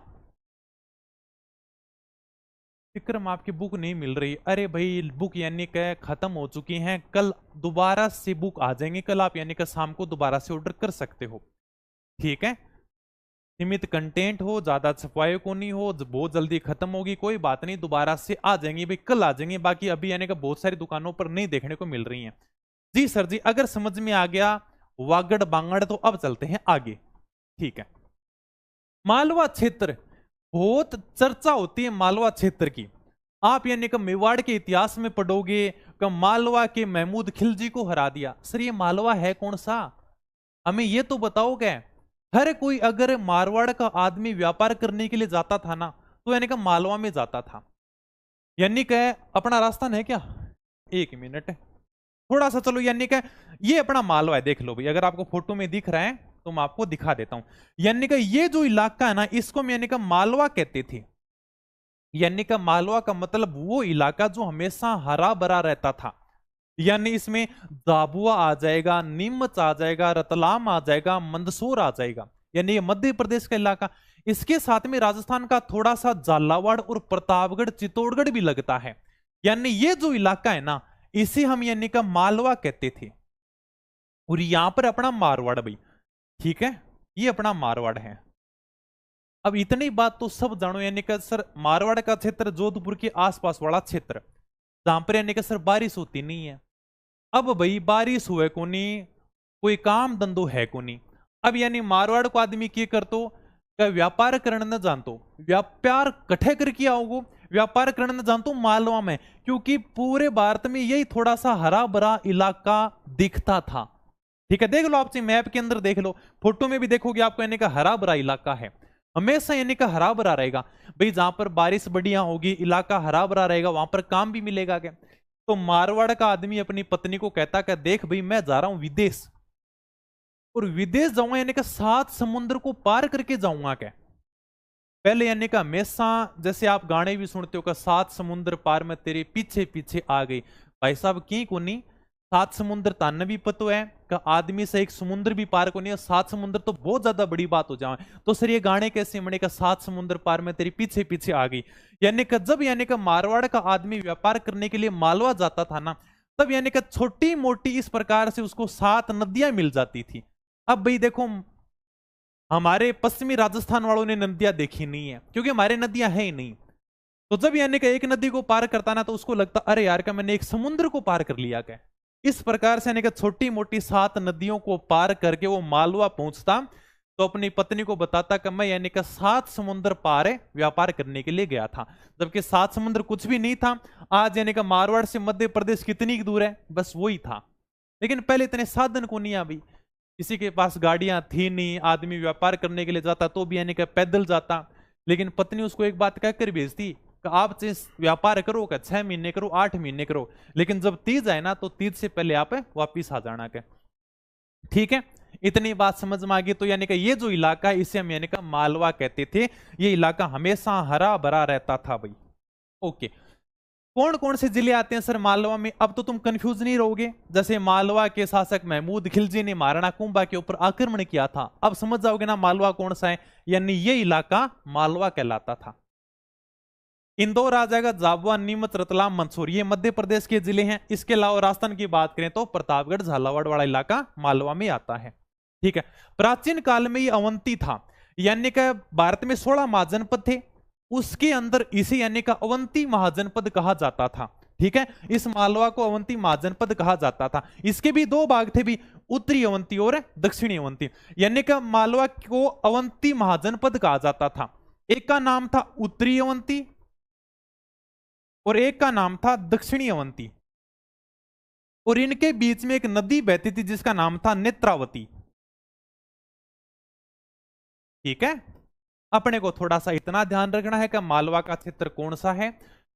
विक्रम आपकी बुक नहीं मिल रही, अरे भाई बुक यानी कि खत्म हो चुकी हैं, कल दोबारा से बुक आ जाएंगे, कल आप यानी कि शाम को दोबारा से ऑर्डर कर सकते हो, ठीक है। सीमित कंटेंट हो, ज्यादा छपवाए को नहीं हो, बहुत जल्दी खत्म होगी, कोई बात नहीं, दोबारा से आ जाएंगे भाई, कल आ जाएंगे। बाकी अभी यानी कि बहुत सारी दुकानों पर नहीं देखने को मिल रही हैं। जी सर जी, अगर समझ में आ गया वागड़ बांगड़ तो अब चलते हैं आगे, ठीक है। मालवा क्षेत्र, बहुत चर्चा होती है मालवा क्षेत्र की, आप यानी कि मेवाड़ के इतिहास में पढ़ोगे कि मालवा के महमूद खिलजी को हरा दिया। सर ये मालवा है कौन सा, हमें ये तो बताओगे। हर कोई अगर मारवाड़ का आदमी व्यापार करने के लिए जाता था ना, तो यानी कि मालवा में जाता था। यानी कि अपना राजस्थान है क्या, एक मिनट थोड़ा सा चलो, यानी कि ये अपना मालवा है, देख लो भाई, अगर आपको फोटो में दिख रहा है तो मैं आपको दिखा देता हूं। यानी कि ये जो इलाका है ना, इसको हम यानी कि मालवा कहते थे। यानी कि मालवा का मतलब वो इलाका जो हमेशा हरा भरा रहता था, यानी इसमें झाबुआ आ जाएगा, नीमच आ जाएगा, रतलाम आ जाएगा, मंदसौर आ जाएगा, यानी ये मध्य प्रदेश का इलाका। इसके साथ में राजस्थान का थोड़ा सा झालावाड़ और प्रतापगढ़, चित्तौड़गढ़ भी लगता है। यानी ये जो इलाका है ना, इसे हम यानी का मालवा कहते थे, और यहां पर अपना मारवाड़ भाई, ठीक है, ये अपना मारवाड़ है। अब इतनी बात तो सब जानो, यानी कि सर मारवाड़ का क्षेत्र जोधपुर के आसपास वाला क्षेत्र, जहां पर यानी कि सर बारिश होती नहीं है। अब भाई बारिश हुए को नहीं, कोई काम धंधो है को नहीं। अब यानी मारवाड़ को आदमी क्या करतो, व्यापार करने न जानतो, व्यापार कठे करके आओगो, व्यापार करने न जानतो मालवा में, क्योंकि पूरे भारत में यही थोड़ा सा हरा भरा इलाका दिखता था, ठीक है। देख लो आप मैप के अंदर देख लो, फोटो में भी देखोगे आपको यानी का हरा भरा इलाका है, हमेशा यानी का हरा भरा रहेगा भाई। जहां पर बारिश बढ़िया होगी, इलाका हरा भरा रहेगा, वहां पर काम भी मिलेगा क्या। तो मारवाड़ का आदमी अपनी पत्नी को कहता कि देख भाई मैं जा रहा हूं विदेश, और विदेश जाऊंगा यानी कि 7 समुद्र को पार करके जाऊंगा क्या। पहले यानी कि हमेशा जैसे आप गाने भी सुनते हो कि 7 समुद्र पार में तेरे पीछे पीछे आ गई, भाई साहब की को नहीं, 7 समुद्र तान भी पतो है कि आदमी से एक समुद्र भी पार को नहीं, 7 समुद्र तो बहुत ज्यादा बड़ी बात हो जाए। तो सर ये गाने कैसे बने का 7 समुद्र पार में तेरी पीछे पीछे आ गई, यानी कि जब यानी कि मारवाड़ का आदमी व्यापार करने के लिए मालवा जाता था ना, तब यानी कि छोटी मोटी इस प्रकार से उसको 7 नदियां मिल जाती थी। अब भाई देखो हमारे पश्चिमी राजस्थान वालों ने नदियां देखी नहीं है, क्योंकि हमारे नदियां है ही नहीं। तो जब यानी कि एक नदी को पार करता ना, तो उसको लगता अरे यार का मैंने एक समुद्र को पार कर लिया क्या। इस प्रकार से यानी कि छोटी मोटी 7 नदियों को पार करके वो मालवा पहुंचता, तो अपनी पत्नी को बताता कि मैं यानी कि 7 समुद्र पार व्यापार करने के लिए गया था, जबकि 7 समुद्र कुछ भी नहीं था। आज यानी कि मारवाड़ से मध्य प्रदेश कितनी दूर है, बस वही था। लेकिन पहले इतने साधन को नहीं, अभी किसी के पास गाड़ियां थी नहीं, आदमी व्यापार करने के लिए जाता तो भी यानी कि पैदल जाता। लेकिन पत्नी उसको एक बात कहकर भेजती कि आप व्यापार करो, क्या 6 महीने करो, 8 महीने करो, लेकिन जब तीज आए ना, तो तीज से पहले आप वापिस आ जाना के, ठीक है। इतनी बात समझ में आ गई। तो यानी कि ये जो इलाका है इसे हम यानी कि मालवा कहते थे, ये इलाका हमेशा हरा भरा रहता था भाई, ओके। कौन कौन से जिले आते हैं सर मालवा में? अब तो तुम कंफ्यूज नहीं रहोगे। जैसे मालवा के शासक महमूद खिलजी ने महाराणा कुंभा के ऊपर आक्रमण किया था, अब समझ जाओगे ना मालवा कौन सा है, यानी ये इलाका मालवा कहलाता था। इंदौर आ जाएगा, झाबुआ, नीमच, रतलाम, मंदसौर, ये मध्य प्रदेश के जिले हैं। इसके अलावा राजस्थान की बात करें तो प्रतापगढ़, झालावाड़ वाला इलाका मालवा में आता है। ठीक है, प्राचीन काल में ये अवंती था, यानी कि भारत में 16 महाजनपद थे, उसके अंदर इसे यानी का अवंती महाजनपद कहा जाता था। ठीक है, इस मालवा को अवंती महाजनपद कहा जाता था। इसके भी दो भाग थे भी, उत्तरी अवंती और दक्षिणी अवंती, यानी कि मालवा को अवंती महाजनपद कहा जाता था। एक का नाम था उत्तरी अवंती और एक का नाम था दक्षिणी अवंती, और इनके बीच में एक नदी बहती थी जिसका नाम था नेत्रावती। ठीक है, अपने को थोड़ा सा इतना ध्यान रखना है कि मालवा का क्षेत्र कौन सा है।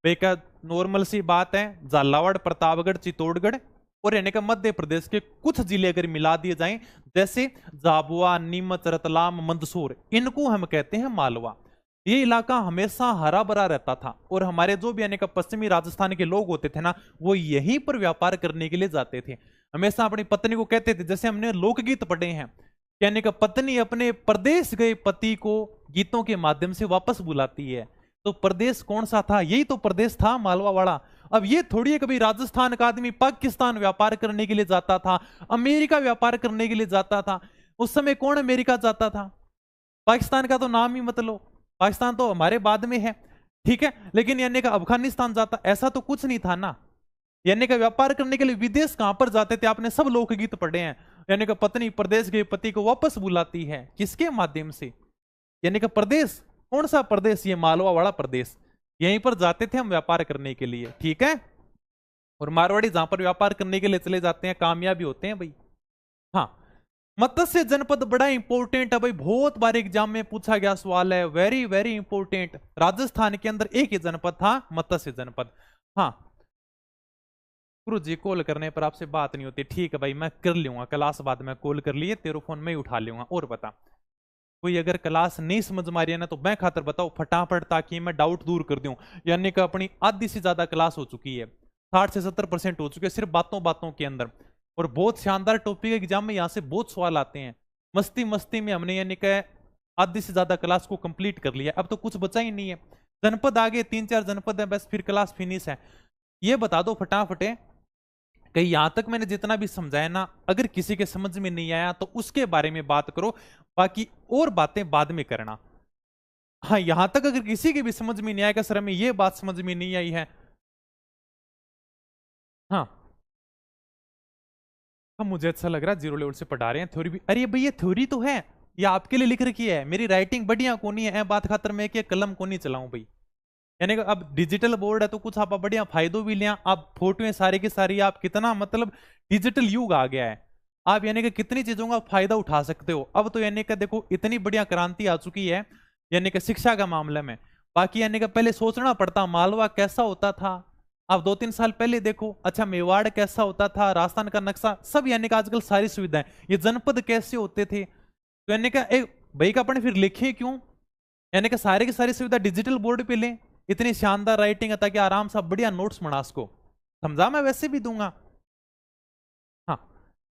का नॉर्मल सी बात है, झालावाड़, प्रतापगढ़, चित्तौड़गढ़ और यानी कि मध्य प्रदेश के कुछ जिले अगर मिला दिए जाएं, जैसे झाबुआ, नीमच, रतलाम, मंदसौर, इनको हम कहते हैं मालवा। ये इलाका हमेशा हरा भरा रहता था, और हमारे जो भी यानी कि पश्चिमी राजस्थान के लोग होते थे ना, वो यहीं पर व्यापार करने के लिए जाते थे। हमेशा अपनी पत्नी को कहते थे, जैसे हमने लोकगीत पढ़े हैं, यानी कि पत्नी अपने प्रदेश गए पति को गीतों के माध्यम से वापस बुलाती है। तो प्रदेश कौन सा था? यही तो प्रदेश था मालवा वाला। अब ये थोड़ी है कभी राजस्थान का आदमी पाकिस्तान व्यापार करने के लिए जाता था, अमेरिका व्यापार करने के लिए जाता था। उस समय कौन अमेरिका जाता था? पाकिस्तान का तो नाम ही मत लो, पाकिस्तान तो हमारे बाद में है। ठीक है, लेकिन यानी कि अफगानिस्तान जाता, ऐसा तो कुछ नहीं था ना। यानी कि व्यापार करने के लिए विदेश कहां पर जाते थे? आपने सब लोकगीत पढ़े हैं। यानी कि पत्नी प्रदेश गए पति को वापस बुलाती है, किसके माध्यम से? यानी कि प्रदेश कौन सा प्रदेश? ये मालवा वाला प्रदेश, यहीं पर जाते थे हम व्यापार करने के लिए। ठीक है, और मारवाड़ी जहां पर व्यापार करने के लिए चले जाते हैं कामयाबी होते हैं भाई। हाँ, मत्स्य जनपद बड़ा इंपॉर्टेंट है भाई, बहुत बार एग्जाम में पूछा गया सवाल है, वेरी वेरी इंपॉर्टेंट। राजस्थान के अंदर एक ही जनपद था, मत्स्य जनपद। हाँ, गुरु जी कॉल करने पर आपसे बात नहीं होती। ठीक है भाई, मैं कर लूंगा, क्लास बाद में कॉल कर लिए, तेरे फोन में ही उठा लूंगा। और बता, कोई अगर क्लास नहीं समझ में आ रही है ना, तो मैं खातर बताओ फटाफट, ताकि मैं डाउट दूर कर दूं। यानी कि अपनी आधी से ज्यादा क्लास हो चुकी है, 60 से 70% हो चुकी है सिर्फ बातों बातों के अंदर, और बहुत शानदार टॉपिक एग्जाम में यहाँ से बहुत सवाल आते हैं। मस्ती मस्ती में हमने यानी कि आधी से ज्यादा क्लास को कंप्लीट कर लिया, अब तो कुछ बचा ही नहीं है। जनपद आगे 3-4 जनपद है, बस फिर क्लास फिनिश है। ये बता दो फटाफट है कि यहां तक मैंने जितना भी समझाया ना, अगर किसी के समझ में नहीं आया तो उसके बारे में बात करो, बाकी और बातें बाद में करना। हाँ, यहां तक अगर किसी के भी समझ में नहीं आएगा सर हमें ये बात समझ में नहीं आई है, हाँ, अब मुझे अच्छा लग रहा है, जीरो लेवल से पढ़ा रहे हैं थ्योरी भी। अरे भाई ये थ्योरी तो है, ये आपके लिए लिख रखी है, मेरी राइटिंग बढ़िया कोनी है, बात खातर मैं कि कलम कोनी चलाऊं भाई। यानी कि अब डिजिटल बोर्ड है तो कुछ आप बढ़िया फायदो भी लिया, आप फोटो सारी की सारी, आप कितना मतलब डिजिटल युग आ गया है, आप यानी कि कितनी चीजों का फायदा उठा सकते हो। अब तो यानी कि देखो इतनी बढ़िया क्रांति आ चुकी है यानी कि शिक्षा का मामले में। बाकी यानी कि पहले सोचना पड़ता मालवा कैसा होता था, आप 2-3 साल पहले देखो, अच्छा मेवाड़ कैसा होता था, राजस्थान का नक्शा सब, यानी कि आजकल सारी सुविधाएं, ये जनपद कैसे होते थे, तो यानी कि एक भाई का अपन फिर लिखे क्यों, यानी कि सारी की सारी सुविधा डिजिटल बोर्ड पे लें, इतनी शानदार राइटिंग है ताकि आराम से बढ़िया नोट्स बना सको। समझा, मैं वैसे भी दूंगा। हाँ,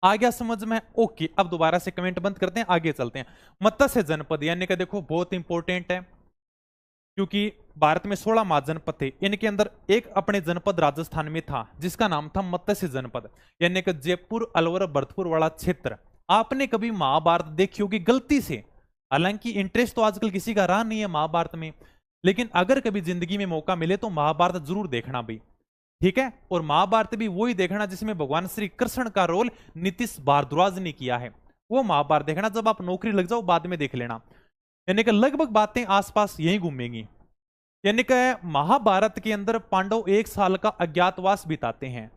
आ गया समझ में? ओके, अब दोबारा से कमेंट बंद करते हैं, आगे चलते हैं। मत्स्य जनपद यानी कि देखो बहुत इंपॉर्टेंट है, क्योंकि भारत में 16 महाजनपद थे, इनके अंदर एक अपने जनपद राजस्थान में था जिसका नाम था मत्स्य जनपद, यानी कि जयपुर, अलवर, भरतपुर वाला क्षेत्र। आपने कभी महाभारत देखी होगी गलती से, हालांकि इंटरेस्ट तो आजकल किसी का रहा नहीं है महाभारत में, लेकिन अगर कभी जिंदगी में मौका मिले तो महाभारत जरूर देखना भाई। ठीक है, और महाभारत भी वही देखना जिसमें भगवान श्री कृष्ण का रोल नीतीश भारद्वाज ने किया है, वो महाभारत देखना। जब आप नौकरी लग जाओ बाद में देख लेना, यानी कि लगभग बातें आसपास यही घूमेंगी। यानी कि महाभारत के अंदर पांडव 1 साल का अज्ञातवास बिताते हैं,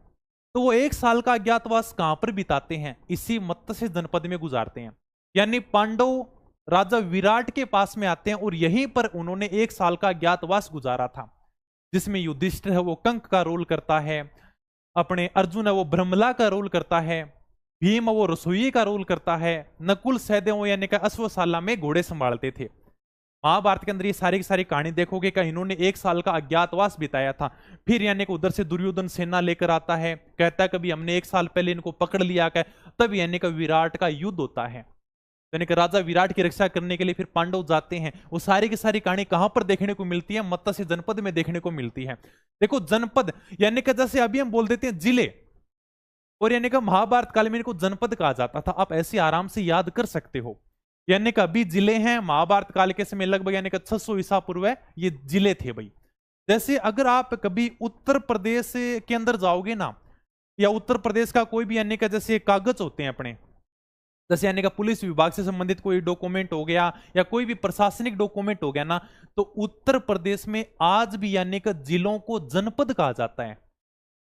तो वो 1 साल का अज्ञातवास कहां पर बिताते हैं? इसी मत्स्य जनपद में गुजारते हैं। यानी पांडव राजा विराट के पास में आते हैं और यहीं पर उन्होंने 1 साल का अज्ञातवास गुजारा था, जिसमें युधिष्ठिर है वो कंक का रोल करता है, अपने अर्जुन है वो ब्रह्मला का रोल करता है, भीम वो रसोई का रोल करता है, नकुल सहदेव यानी कि अश्वशाला में घोड़े संभालते थे। महाभारत के अंदर ये सारी की सारी कहानी देखोगे कि इन्होंने 1 साल का अज्ञातवास बिताया था। फिर यानी कि उधर से दुर्योधन सेना लेकर आता है, कहता है कभी हमने 1 साल पहले इनको पकड़ लिया है। तब यानी कि विराट का युद्ध होता है, यानी कि राजा विराट की रक्षा करने के लिए फिर पांडव जाते हैं। वो सारी की सारी कहानी कहां पर देखने को मिलती है? मत्स्य जनपद में देखने को मिलती है। देखो जनपद यानी कि जैसे अभी हम बोल देते हैं जिले, और यानी कि महाभारत काल में इनको जनपद कहा जाता था। आप ऐसे आराम से याद कर सकते हो, यानी कि अभी जिले हैं, महाभारत काल के समय लगभग यानी कि 600 ईसा पूर्व ये जिले थे भाई। जैसे अगर आप कभी उत्तर प्रदेश के अंदर जाओगे ना, या उत्तर प्रदेश का कोई भी यानी कि जैसे कागज होते हैं अपने, जैसे यानी कि पुलिस विभाग से संबंधित कोई डॉक्यूमेंट हो गया या कोई भी प्रशासनिक डॉक्यूमेंट हो गया ना, तो उत्तर प्रदेश में आज भी यानी कि जिलों को जनपद कहा जाता है।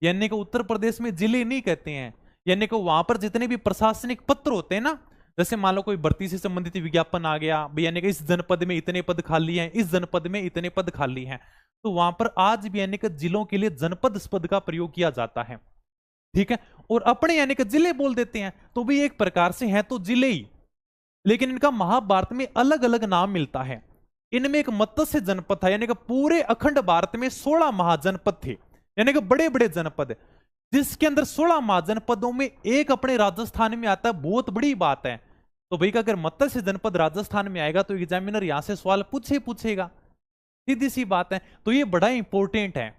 यानी कि उत्तर प्रदेश में जिले नहीं कहते हैं, यानी कि वहां पर जितने भी प्रशासनिक पत्र होते हैं ना, जैसे मान लो कोई भर्ती से संबंधित विज्ञापन आ गया भाई, यानी कि इस जनपद में इतने पद खाली हैं, इस जनपद में इतने पद खाली हैं, तो वहां पर आज भी यानी कि जिलों के लिए जनपद पद का प्रयोग किया जाता है। ठीक है, और अपने यानी कि जिले बोल देते हैं, तो भी एक प्रकार से है तो जिले ही, लेकिन इनका महाभारत में अलग अलग नाम मिलता है। इनमें एक मत्स्य जनपद था, यानी कि पूरे अखंड भारत में 16 महाजनपद थे, यानी कि बड़े बड़े जनपद, जिसके अंदर 16 महाजनपदों में एक अपने राजस्थान में आता है। बहुत बड़ी बात है। तो भाई अगर मत्स्य जनपद राजस्थान में आएगा तो एग्जामिनर यहां से सवाल पूछेगा, सीधी सी बात है। तो ये बड़ा इंपॉर्टेंट है।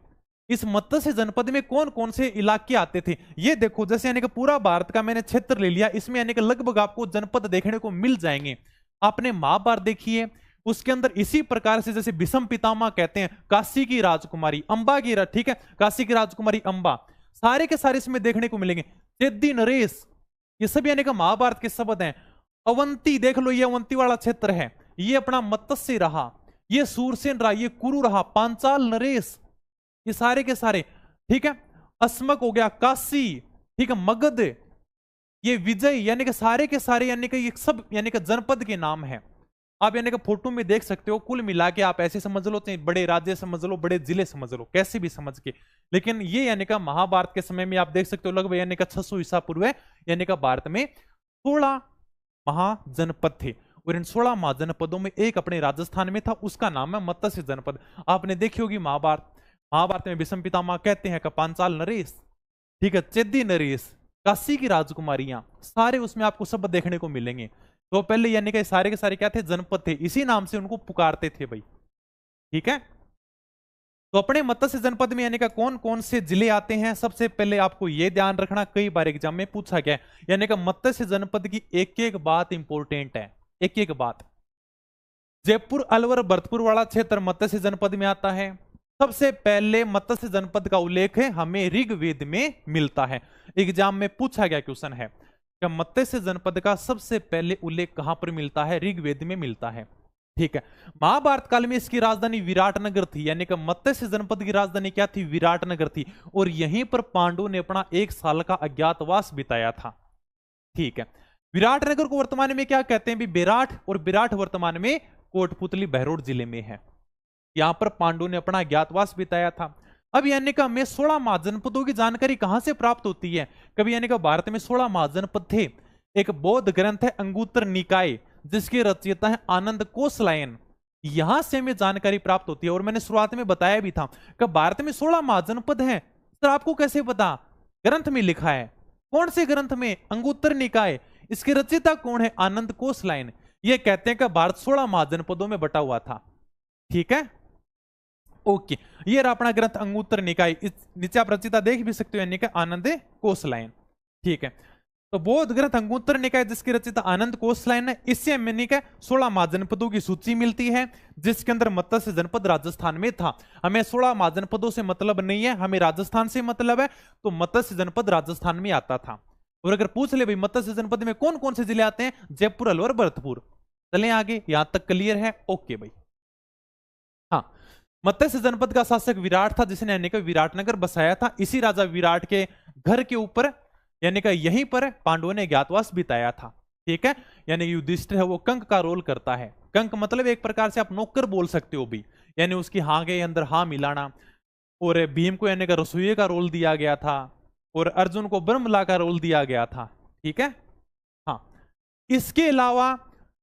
इस मत्स्य जनपद में कौन कौन से इलाके आते थे ये देखो, जैसे यानी कि पूरा भारत का मैंने क्षेत्र ले लिया, इसमें यानी कि लगभग आपको जनपद देखने को मिल जाएंगे। आपने महाभारत देखिए, उसके अंदर इसी प्रकार से जैसे भीष्म पितामह कहते हैं, काशी की राजकुमारी अंबा की, ठीक है, काशी की राजकुमारी अंबा, सारे के सारे इसमें देखने को मिलेंगे। चेदी नरेश, ये सब यानी कि महाभारत के शब्द हैं। अवंती देख लो, ये अवंती वाला क्षेत्र है, ये अपना मत्स्य रहा, ये सूरसेन रहा, ये कुरु रहा, पांचाल नरेश, ये सारे के सारे। ठीक है, अस्मक हो गया, काशी, ठीक है, मगध, ये विजय, यानी कि सारे के सारे यानी कि ये सब यानी कि जनपद के नाम है। आप यानी कि फोटो में देख सकते हो। कुल मिला के आप ऐसे समझ लो, चाहे बड़े राज्य समझ लो, बड़े जिले समझ लो, कैसे भी समझ के, लेकिन ये यानी कि महाभारत के समय में आप देख सकते हो लगभग यानी कि 600 ईसा पूर्व यानी कि भारत में 16 महाजनपद थे, और इन 16 महाजनपदों में एक अपने राजस्थान में था, उसका नाम है मत्स्य जनपद। आपने देखी होगी महाभारत में भीष्म पितामह कहते हैं कि पांचाल नरेश, ठीक है, चेदी नरेश, काशी की राजकुमारियां, सारे उसमें आपको सब देखने को मिलेंगे। तो पहले यानी कि सारे के सारे क्या थे? जनपद थे, इसी नाम से उनको पुकारते थे भाई। ठीक है, तो अपने मत्स्य जनपद में यानी कि कौन कौन से जिले आते हैं? सबसे पहले आपको यह ध्यान रखना, कई बार एग्जाम में पूछा गया है, यानी कि मत्स्य जनपद की एक एक बात इंपॉर्टेंट है, एक एक बात। जयपुर, अलवर, भरतपुर वाला क्षेत्र मत्स्य जनपद में आता है। सबसे पहले मत्स्य जनपद का उल्लेख है हमें ऋग्वेद में मिलता है। एग्जाम में पूछा गया क्वेश्चन है कि मत्स्य जनपद का सबसे पहले उल्लेख कहां पर मिलता है? ऋग्वेद में मिलता है। ठीक है, महाभारत काल में इसकी राजधानी विराटनगर थी, यानी कि मत्स्य जनपद की राजधानी क्या थी? विराटनगर थी, और यहीं पर पांडवों ने अपना 1 साल का अज्ञातवास बिताया था। ठीक है, विराटनगर को वर्तमान में क्या कहते हैं? विराट, और विराट वर्तमान में कोटपुतली बहरोड जिले में है। यहां पर पांडवों ने अपना अज्ञातवास बिताया था। अब यानी कि हमें 16 महाजनपदों की जानकारी कहां से प्राप्त होती है? कभी यानी कि भारत में 16 महाजनपद थे। एक बौद्ध ग्रंथ है अंगुत्तर निकाय, जिसके रचयिता है आनंद कोसलायन, यहां से हमें जानकारी प्राप्त होती है। और मैंने शुरुआत में बताया भी था कि भारत में 16 महाजनपद हैं। सर आपको कैसे पता? ग्रंथ में लिखा है। कौन से ग्रंथ में? अंगुत्तर निकाय। इसके रचयिता कौन है? आनंद कोसलायन। ये कहते हैं कि भारत 16 महाजनपदों में बटा हुआ था। ठीक है, ओके, ये रहा अपना ग्रंथ अंगुत्तर निकाय। इस नीचे आप रचयिता देख भी सकते हो, यानी कि आनंद कोसलायन। ठीक है, तो बौद्ध ग्रंथ अंगुत्तर निकाय जिसकी रचयिता आनंद कोसलायन है, इससे हमें 16 महाजनपदों की सूची मिलती है, जिसके अंदर मत्स्य जनपद राजस्थान में था। हमें 16 महाजनपदों से मतलब नहीं है, हमें राजस्थान से मतलब है, तो मत्स्य जनपद राजस्थान में आता था। और अगर पूछ ले भाई मत्स्य जनपद में कौन कौन से जिले आते हैं? जयपुर, अलवर, भरतपुर। चले आगे, यहां तक क्लियर है? ओके भाई। हाँ, मत्स्य जनपद का शासक विराट था, जिसने यानी कि विराटनगर बसाया था। इसी राजा विराट के घर के ऊपर यानी कि यहीं पर पांडवों ने ज्ञातवास बिताया था। ठीक है, यानी युधिष्ठिर है वो कंक का रोल करता है। कंक मतलब एक प्रकार से आप नौकर बोल सकते हो भी, यानी उसकी हाँ के अंदर हाँ मिलाना। और भीम को यानी कि रसोई का रोल दिया गया था, और अर्जुन को ब्रह्मला का रोल दिया गया था। ठीक है, हाँ, इसके अलावा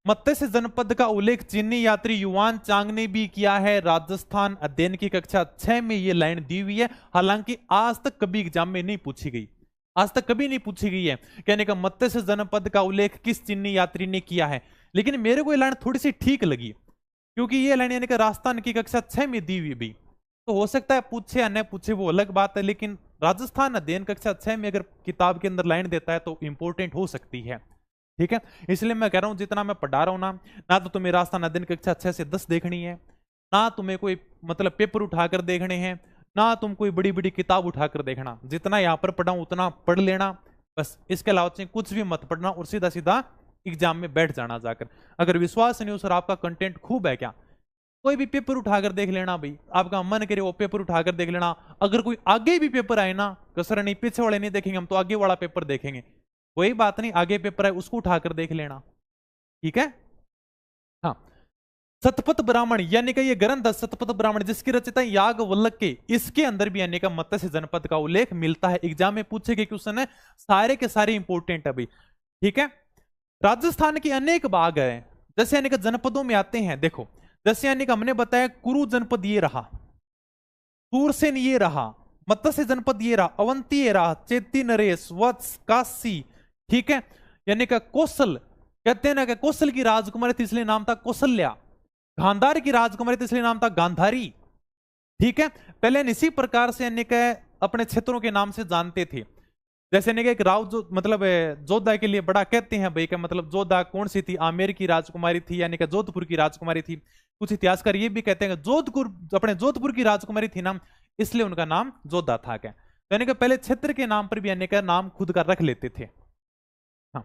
मत्स्य जनपद का उल्लेख चीनी यात्री युआन चांग ने भी किया है। राजस्थान अध्ययन की कक्षा 6 में ये लाइन दी हुई है, हालांकि आज तक कभी एग्जाम में नहीं पूछी गई, आज तक कभी नहीं पूछी गई है। कहने का मत्स्य जनपद का उल्लेख किस चीनी यात्री ने किया है। लेकिन मेरे को ये लाइन थोड़ी सी ठीक लगी, क्योंकि ये लाइन यानी कि राजस्थान की कक्षा 6 में दी हुई भी, तो हो सकता है पूछे या न पूछे वो अलग बात है, लेकिन राजस्थान अध्ययन कक्षा 6 में अगर किताब के अंदर लाइन देता है तो इंपॉर्टेंट हो सकती है। ठीक है, इसलिए मैं कह रहा हूं जितना मैं पढ़ा रहा हूं ना तो तुम्हें राजस्थान अध्ययन कक्षा 6 से 10 देखनी है, ना तुम्हें कोई मतलब पेपर उठाकर देखने हैं, ना तुम कोई बड़ी बड़ी किताब उठाकर देखना। जितना यहाँ पर पढ़ा उतना पढ़ लेना बस, इसके अलावा कुछ भी मत पढ़ना और सीधा सीधा एग्जाम में बैठ जाना जाकर। अगर विश्वास नहीं हो सर आपका कंटेंट खूब है क्या, कोई भी पेपर उठाकर देख लेना भाई, आपका मन करे वो पेपर उठाकर देख लेना। अगर कोई आगे भी पेपर आए ना, कसर नहीं पीछे वाले नहीं देखेंगे हम तो आगे वाला पेपर देखेंगे, कोई बात नहीं, आगे पेपर है उसको उठाकर देख लेना। ठीक है, हाँ। सतपथ ब्राह्मण यानी कि ये ग्रंथ सतपथ ब्राह्मण जिसकी रचयिता याज्ञवल्क्य के, इसके अंदर भी यानी का मत्स्य जनपद का उल्लेख मिलता है। एग्जाम में पूछे गए क्वेश्चन है, सारे के सारे इंपोर्टेंट है भाई। ठीक है, राजस्थान के अनेक भाग है, जैसे यानी कि जनपदों में आते हैं। देखो जैसे यानी कि हमने बताया कुरु जनपद ये रहा, सूरसेन ये रहा, मत्स्य जनपद ये रहा, अवंती ये रहा, चेती नरेश, वत्स, काशी। ठीक है, यानी कि कौशल, कहते हैं ना कि कौशल की राजकुमारी थी इसलिए नाम था कौशल्या, गांधार की राजकुमारी थी इसलिए नाम था गांधारी। ठीक है, पहले इसी प्रकार से यानी कि अपने क्षेत्रों के नाम से जानते थे। जैसे यानी कि एक राव जो मतलब जोधा के लिए बड़ा कहते हैं भाई, का मतलब जोधा कौन सी थी, आमेर की राजकुमारी थी यानी कि जोधपुर की राजकुमारी थी। कुछ इतिहासकार ये भी कहते हैं कि जोधपुर अपने जोधपुर की राजकुमारी थी ना, इसलिए उनका नाम जोधा था। क्या यानी कि पहले क्षेत्र के नाम पर भी यानी कि नाम खुद का रख लेते थे। हाँ,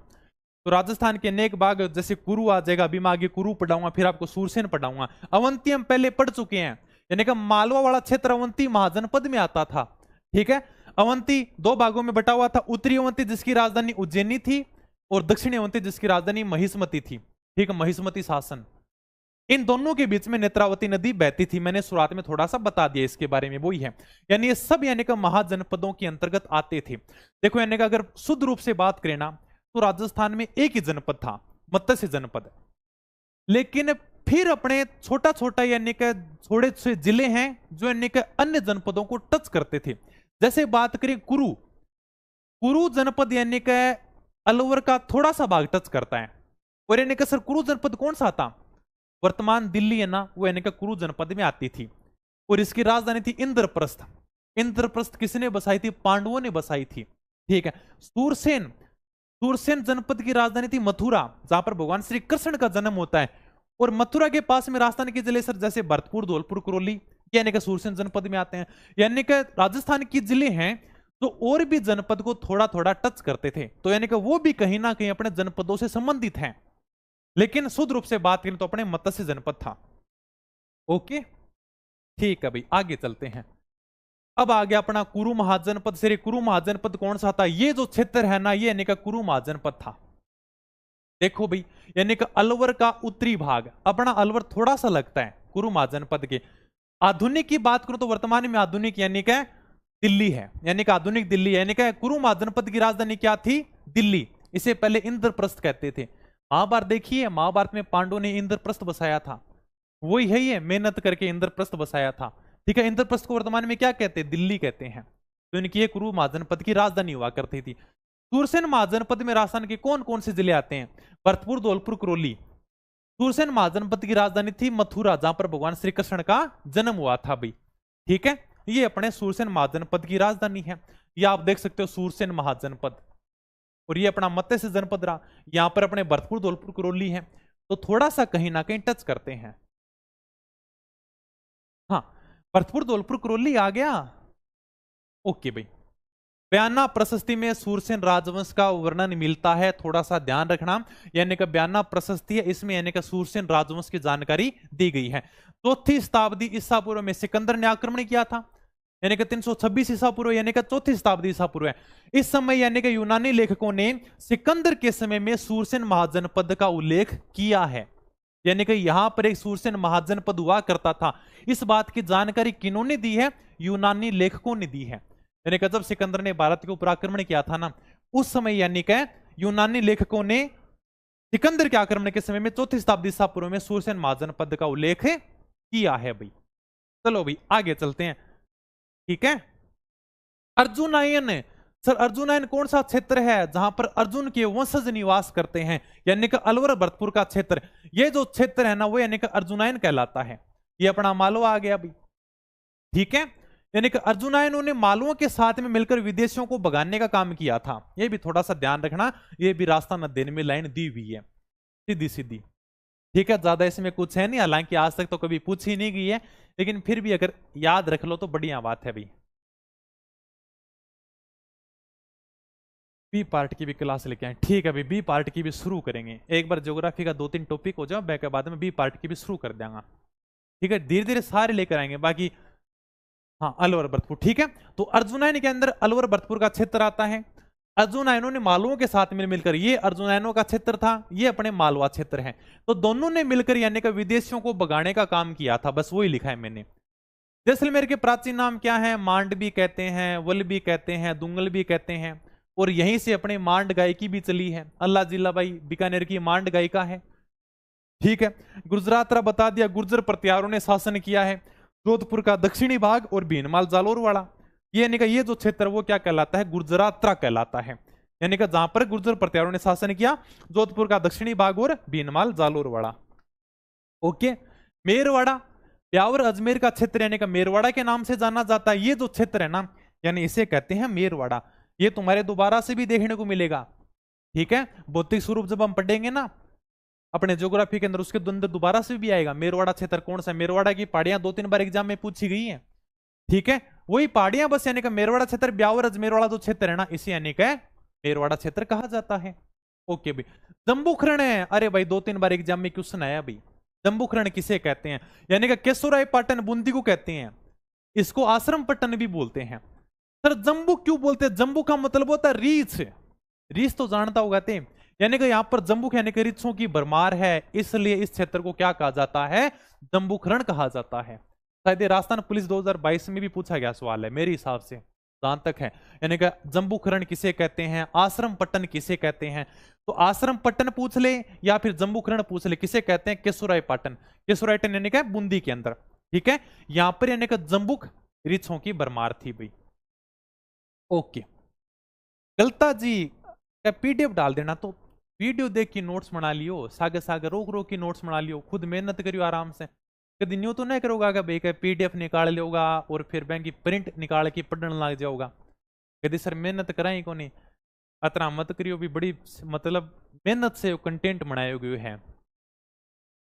तो राजस्थान के अनेक भाग जैसे कुरु आ जाएगा, अभी मैं आगे कुरु पढ़ाऊंगा, फिर आपको सूरसेन पढ़ाऊंगा। अवंती हम पहले पढ़ चुके हैं, यानी कि मालवा वाला क्षेत्र अवंती महाजनपद में आता था। ठीक है, अवंती दो भागों में बटा हुआ था, उत्तरी अवंती जिसकी राजधानी उज्जैनी थी और दक्षिणी अवंती जिसकी राजधानी महिष्मती थी। ठीक है, महिष्मती शासन, इन दोनों के बीच में नेत्रावती नदी बहती थी। मैंने शुरुआत में थोड़ा सा बता दिया इसके बारे में, वही है। यानी ये सब यानी कि महाजनपदों के अंतर्गत आते थे। देखो यानी कि अगर शुद्ध रूप से बात करें ना तो राजस्थान में एक ही जनपद था, मत्स्य जनपद, लेकिन फिर अपने छोटा छोटा यानी कि थोड़े से जिले हैं जो यानी कि अन्य जनपदों को टच करते थे। जैसे बात करें कुरु, कुरु जनपद यानी कि अलवर का थोड़ा सा भाग टच करता है। और यानी कि सर कुरु जनपद कौन सा था, वर्तमान दिल्ली है ना, वो यानी कि कुरु जनपद में आती थी और इसकी राजधानी थी इंद्रप्रस्थ। इंद्रप्रस्थ किसने बसाई थी, पांडवों ने बसाई थी। ठीक है, सूरसेन, सूरसेन जनपद की राजधानी थी मथुरा, जहां पर भगवान श्री कृष्ण का जन्म होता है। और मथुरा के पास में राजस्थान के जिले सर जैसे भरतपुर, धौलपुर, करौली, यानी कि सूरसेन जनपद में आते हैं। यानी कि राजस्थान के जिले हैं तो और भी जनपद को थोड़ा थोड़ा टच करते थे, तो यानी कि वो भी कहीं ना कहीं अपने जनपदों से संबंधित हैं। लेकिन शुद्ध रूप से बात करें तो अपने मत्स्य जनपद था। ओके, ठीक है भाई, आगे चलते हैं। अब आ गया अपना कुरु महाजनपद। से कुरु महाजनपद कौन सा था, ये जो क्षेत्र है ना ये यानी कि कुरु महाजनपद था। देखो भाई, यानी कि अलवर का उत्तरी भाग, अपना अलवर थोड़ा सा लगता है कुरु महाजनपद के। आधुनिक की बात करूं तो वर्तमान में आधुनिक यानी कि दिल्ली है, यानी कि आधुनिक दिल्ली है। यानी कि कुरु महाजनपद की राजधानी क्या थी, दिल्ली। इसे पहले इंद्रप्रस्थ कहते थे। महाभारत देखिए, महाभारत में पांडवों ने इंद्रप्रस्थ बसाया था, वही है ये, मेहनत करके इंद्रप्रस्थ बसाया था। ठीक है, इंद्रप्रस्थ को वर्तमान में क्या कहते हैं, दिल्ली कहते हैं। तो इनकी ये कुरु महाजनपद की राजधानी हुआ करती थी। सूरसेन महाजनपद में राजस्थान के कौन कौन से जिले आते हैं, भरतपुर, धौलपुर, करौली। सूरसेन महाजनपद की राजधानी थी मथुरा, जहां पर भगवान श्री कृष्ण का जन्म हुआ था भाई। ठीक है, ये अपने सूरसेन महाजनपद की राजधानी है। ये आप देख सकते हो सूरसेन महाजनपद, और ये अपना मत्स्य जनपद रहा। यहां पर अपने भरतपुर, धौलपुर, करौली है, तो थोड़ा सा कहीं ना कहीं टच करते हैं। हाँ, भरतपुर, धौलपुर, करौली आ गया। ओके भाई, बयाना प्रशस्ति में सूरसेन राजवंश का वर्णन मिलता है, थोड़ा सा ध्यान रखना। यानी कि बयाना प्रशस्ति है, इसमें यानी कि सूरसेन राजवंश की जानकारी दी गई है। चौथी शताब्दी ईसा पूर्व में सिकंदर ने आक्रमण किया था, यानी कि 326 ईसा पूर्व, यानी कि चौथी शताब्दी ईसा पूर्व है। इस समय यानी कि यूनानी लेखकों ने सिकंदर के समय में सूरसेन महाजनपद का उल्लेख किया है, यानी कि यहां पर एक सूरसेन महाजनपद हुआ करता था। इस बात की जानकारी किन्होंने दी है, यूनानी लेखकों ने दी है। यानी कि जब सिकंदर ने भारत के ऊपर आक्रमण किया था ना, उस समय यानी कि यूनानी लेखकों ने सिकंदर के आक्रमण के समय में 4वीं शताब्दी ईसा पूर्व में सूरसेन महाजन पद का उल्लेख किया है भाई। चलो भाई आगे चलते हैं। ठीक है, अर्जुनायन। सर अर्जुनायन कौन सा क्षेत्र है जहां पर अर्जुन के वंशज निवास करते हैं, यानी कि अलवर भरतपुर का क्षेत्र। ये जो क्षेत्र है ना वो यानी कि अर्जुनायन कहलाता है। ये अपना मालवा आ गया भाई। ठीक है, यानी कि अर्जुनायनों ने मालवों के साथ में मिलकर विदेशियों को भगाने का काम किया था। ये भी थोड़ा सा ध्यान रखना, ये भी रास्ता न देने में लाइन दी हुई है सीधी सीधी। ठीक है, ज्यादा इसमें कुछ है नहीं, हालांकि आज तक तो कभी पूछी नहीं गई है, लेकिन फिर भी अगर याद रख लो तो बढ़िया बात है भाई। बी पार्ट की भी क्लास लेके आए, ठीक है भाई, बी पार्ट की भी शुरू करेंगे। एक बार ज्योग्राफी का 2-3 टॉपिक हो जाओ, बैक के बाद में बी पार्ट की भी शुरू कर देंगे। ठीक है, धीरे धीरे सारे लेकर आएंगे बाकी। हाँ, अलवर भरतपुर। ठीक है, तो अर्जुनायन के अंदर अलवर भरतपुर का क्षेत्र आता है। अर्जुनायनों ने मालवों के साथ मिलकर, ये अर्जुनायनों का क्षेत्र था, ये अपने मालवा क्षेत्र है, तो दोनों ने मिलकर यानी कि विदेशियों को भगाने का काम किया था। बस वही लिखा है मैंने। जैसलमेर के प्राचीन नाम क्या है? मांड भी कहते हैं, वल भी कहते हैं, दुंगल भी कहते हैं, और यहीं से अपने मांड गायकी भी चली है। अल्लाह जिला भाई बीकानेर की मांड गायिका है। ठीक है, गुजरातरा बता दिया, गुर्जर प्रत्यारों ने शासन किया है। जोधपुर का दक्षिणी भाग और भीनमाल जालोर वाला, ये जो क्षेत्र वो क्या कहलाता है? गुर्जरात्रा कहलाता है। यानी कि जहां पर गुर्जर प्रत्यारों ने शासन किया, जोधपुर का दक्षिणी भाग और भीनमाल जालोर वाला। ओके, मेरवाड़ा ब्यावर अजमेर का क्षेत्र यानी कि मेरवाड़ा के नाम से जाना जाता है। ये जो क्षेत्र है ना, यानी इसे कहते हैं मेरवाड़ा। ये तुम्हारे दोबारा से भी देखने को मिलेगा। ठीक है, भौतिक स्वरूप जब हम पढ़ेंगे ना अपने ज्योग्राफी के अंदर, उसके अंदर दोबारा से भी आएगा। मेरवाड़ा क्षेत्र कौन सा? मेरवाड़ा की पहाड़ियां 2-3 बार एग्जाम में पूछी गई है। ठीक है, वही पहाड़ियां बस, यानी कि मेरवाड़ा क्षेत्र, ब्यावर अजमेर वाला जो क्षेत्र है ना, इसे यानी कि मेरवाड़ा क्षेत्र कहा जाता है। ओके भाई, जम्बूखरण है। अरे भाई 2-3 बार एग्जाम में क्वेश्चन आया भाई, जम्बूखरण किसे कहते हैं? यानी कि केशोराय पाटन बूंदी को कहते हैं। इसको आश्रम पट्टन भी बोलते हैं। सर जम्बू क्यों बोलते हैं? जम्बू का मतलब होता है रीछ। रीछ तो जानता होगा ते, यानी कि यहां पर जम्बू यानी कि रीछों की भरमार है, इसलिए इस क्षेत्र को क्या कहा जाता है? जम्बूखरण कहा जाता है। शायद ये राजस्थान पुलिस 2022 में भी पूछा गया सवाल है मेरे हिसाब से, जहां तक है। यानी कि जम्बूखरण किसे कहते हैं, आश्रम पट्टन किसे कहते हैं? तो आश्रम पट्टन पूछ ले या फिर जम्बूखरण पूछ ले, किसे कहते हैं? केशोराय पाटन। केशोराय यानी कि बूंदी के अंदर। ठीक है, यहां पर यानी कि जम्बुक रीछों की भरमार थी भाई। ओके, गलता जी का पीडीएफ डाल देना, तो वीडियो देख के नोट्स बना लियो, सागे सागे रोक रोक के नोट्स बना लियो, खुद मेहनत करियो आराम से। कभी न्यू तो नहीं करोगा कि भाई पीडीएफ निकाल लोगा और फिर बैंक की प्रिंट निकाल के पढ़ने लग जाओगा। कभी सर मेहनत कराई को नहीं, अतना मत करियो भी, बड़ी मतलब मेहनत से कंटेंट बनाए हुए है।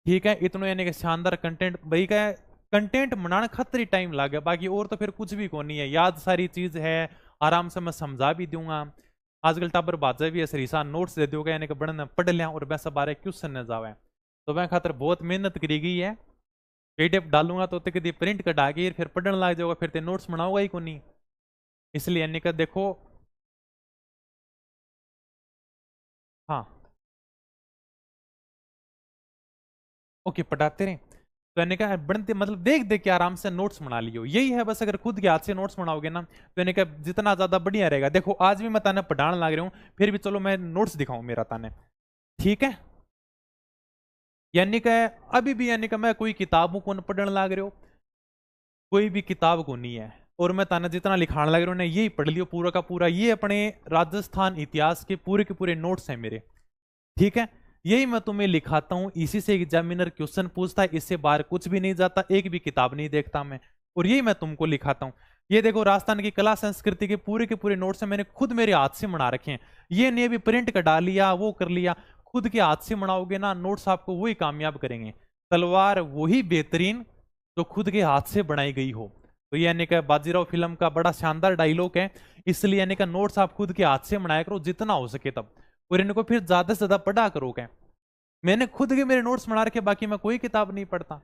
ठीक है, इतना यानी कि शानदार कंटेंट भाई का कंटेंट बनाने खातिर ही टाइम लगे, बाकी और तो फिर कुछ भी को नहीं है। याद सारी चीज है, आराम से मैं समझा भी दूंगा। आजकल टाबर बाजा भी है, सरीसा नोट्स दे दोगे यानी कि बढ़ने पढ़ लिया और वैसा बारे क्वेश्चन न जावे, तो मैं खातर बहुत मेहनत करी गई है। पीडीएफ डालूंगा तो कभी प्रिंट कटा के फिर पढ़ने लग जाओगा, फिर ते नोट्स बनाओगा ही को नहीं। इसलिए यानी कि देखो, हाँ ओके पढ़ाते रहे, तो यानी कि बनते मतलब देख देख के आराम से नोट्स बना लियो, यही है बस। अगर खुद के हाथ से नोट्स बनाओगे ना तो यानी कि जितना ज्यादा बढ़िया रहेगा। देखो आज भी मैं ताने पढ़ाने लग रहा हूँ, फिर भी चलो मैं नोट्स दिखाऊं मेरा ताने। ठीक है, यानी कि अभी भी यानी कि मैं कोई किताबों को पढ़ने लग रहे हो, कोई भी किताब को नहीं है, और मैं ताना जितना लिखाने लग रहा हूँ यही पढ़ लियो पूरा का पूरा। ये अपने राजस्थान इतिहास के पूरे के पूरे नोट्स हैं मेरे। ठीक है, यही मैं तुम्हें लिखाता हूं, इसी से एग्जामिनर क्वेश्चन पूछता है, इससे बाहर कुछ भी नहीं जाता, एक भी किताब नहीं देखता मैं, और यही मैं तुमको लिखाता हूं। ये देखो राजस्थान की कला संस्कृति के पूरे नोट्स मैंने खुद मेरे हाथ से बना रखे हैं। ये नहीं अभी प्रिंट कर डाल लिया वो कर लिया, खुद के हाथ से बनाओगे ना नोट्स आपको वही कामयाब करेंगे। तलवार वही बेहतरीन जो खुद के हाथ से बनाई गई हो। तो ये यानी कि बाजीराव फिल्म का बड़ा शानदार डायलॉग है, इसलिए यानी कि नोट्स आप खुद के हाथ से बनाया करो जितना हो सके तब, और इनको फिर ज्यादा से ज्यादा पढ़ा करोगे। मैंने खुद के मेरे नोट्स बना रखे, बाकी मैं कोई किताब नहीं पढ़ता,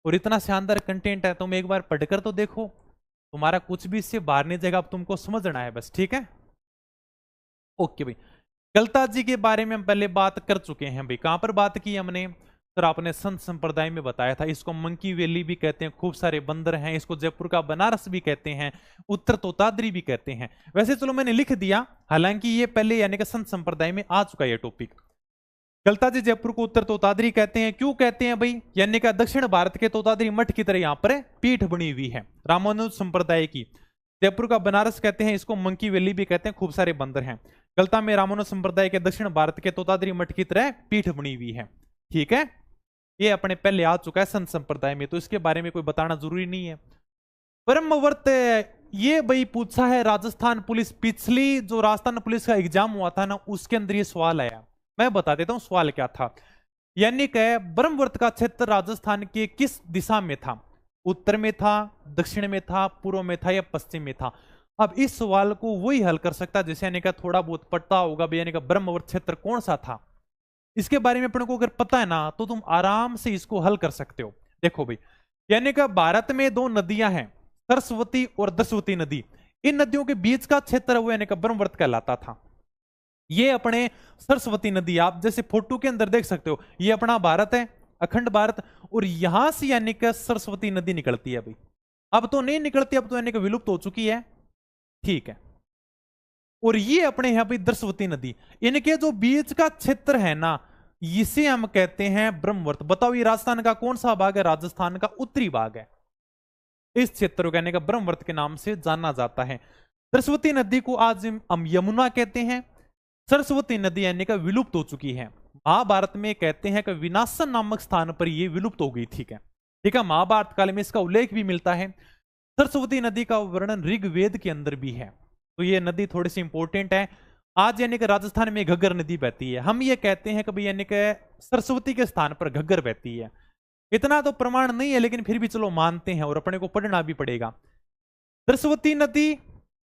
और इतना शानदार कंटेंट है, तुम एक बार पढ़कर तो देखो, तुम्हारा कुछ भी इससे बाहर नहीं जाएगा, अब तुमको समझना है बस। ठीक है, ओके भाई। गलता जी के बारे में हम पहले बात कर चुके हैं भाई। कहां पर बात की हमने? सर आपने संत संप्रदाय में बताया था, इसको मंकी वैली भी कहते हैं, खूब सारे बंदर हैं, इसको जयपुर का बनारस भी कहते हैं, उत्तर तोताद्री भी कहते हैं। वैसे चलो मैंने लिख दिया, हालांकि ये पहले यानी कि संत संप्रदाय में आ चुका है ये टॉपिक। गलता जी, जयपुर को उत्तर तोतादरी कहते हैं। क्यों कहते हैं भाई? यानी कि दक्षिण भारत के तोतादरी मठ की तरह यहाँ पर पीठ बनी हुई है रामानुज संप्रदाय की। जयपुर का बनारस कहते हैं, इसको मंकी वैली भी कहते हैं, खूब सारे बंदर हैं। गलता में रामानुज संप्रदाय के दक्षिण भारत के तोतादरी मठ की तरह पीठ बनी हुई है। ठीक है, ये अपने पहले आ चुका है संत संप्रदाय में, तो इसके बारे में कोई बताना जरूरी नहीं है। ब्रह्मवर्त, ये भाई पूछा है राजस्थान पुलिस, पिछली जो राजस्थान पुलिस का एग्जाम हुआ था ना, उसके अंदर ये सवाल आया। मैं बता देता हूं सवाल क्या था। यानी कि ब्रह्मवर्त का क्षेत्र राजस्थान के किस दिशा में था? उत्तर में था, दक्षिण में था, पूर्व में था या पश्चिम में था? अब इस सवाल को वही हल कर सकता है जैसे यानी कि थोड़ा बहुत पता होगा भाई, यानी कि ब्रह्मवर्त क्षेत्र कौन सा था। इसके बारे में अपने को अगर पता है ना, तो तुम आराम से इसको हल कर सकते हो। देखो भाई, यानी कि भारत में दो नदियां हैं, सरस्वती और दसवती नदी। इन नदियों के बीच का क्षेत्र वो यानी कि ब्रह्मवर्त कहलाता था। ये अपने सरस्वती नदी, आप जैसे फोटो के अंदर देख सकते हो, ये अपना भारत है, अखंड भारत, और यहां से यानी कि सरस्वती नदी निकलती है भाई। अब तो नहीं निकलती, अब तो यानी कि विलुप्त हो चुकी है। ठीक है, और ये अपने यहां पर सरस्वती नदी, इनके जो बीच का क्षेत्र है ना, इसे हम कहते हैं ब्रह्मवर्त। बताओ ये राजस्थान का कौन सा भाग है? राजस्थान का उत्तरी भाग है। इस क्षेत्र को कहने का ब्रह्मवर्त के नाम से जाना जाता है। सरस्वती नदी को आज हम यमुना कहते हैं। सरस्वती नदी यानी का विलुप्त हो चुकी है। महाभारत में कहते हैं कि विनाशन नामक स्थान पर यह विलुप्त हो गई थी। ठीक है, महाभारत काल में इसका उल्लेख भी मिलता है। सरस्वती नदी का वर्णन ऋग्वेद के अंदर भी है, तो ये नदी थोड़ी सी इंपॉर्टेंट है। आज यानी कि राजस्थान में घग्गर नदी बहती है। हम ये कहते हैं कि भाई यानी कि सरस्वती के स्थान पर घग्गर बहती है। इतना तो प्रमाण नहीं है, लेकिन फिर भी चलो मानते हैं, और अपने को पढ़ना भी पड़ेगा। सरस्वती नदी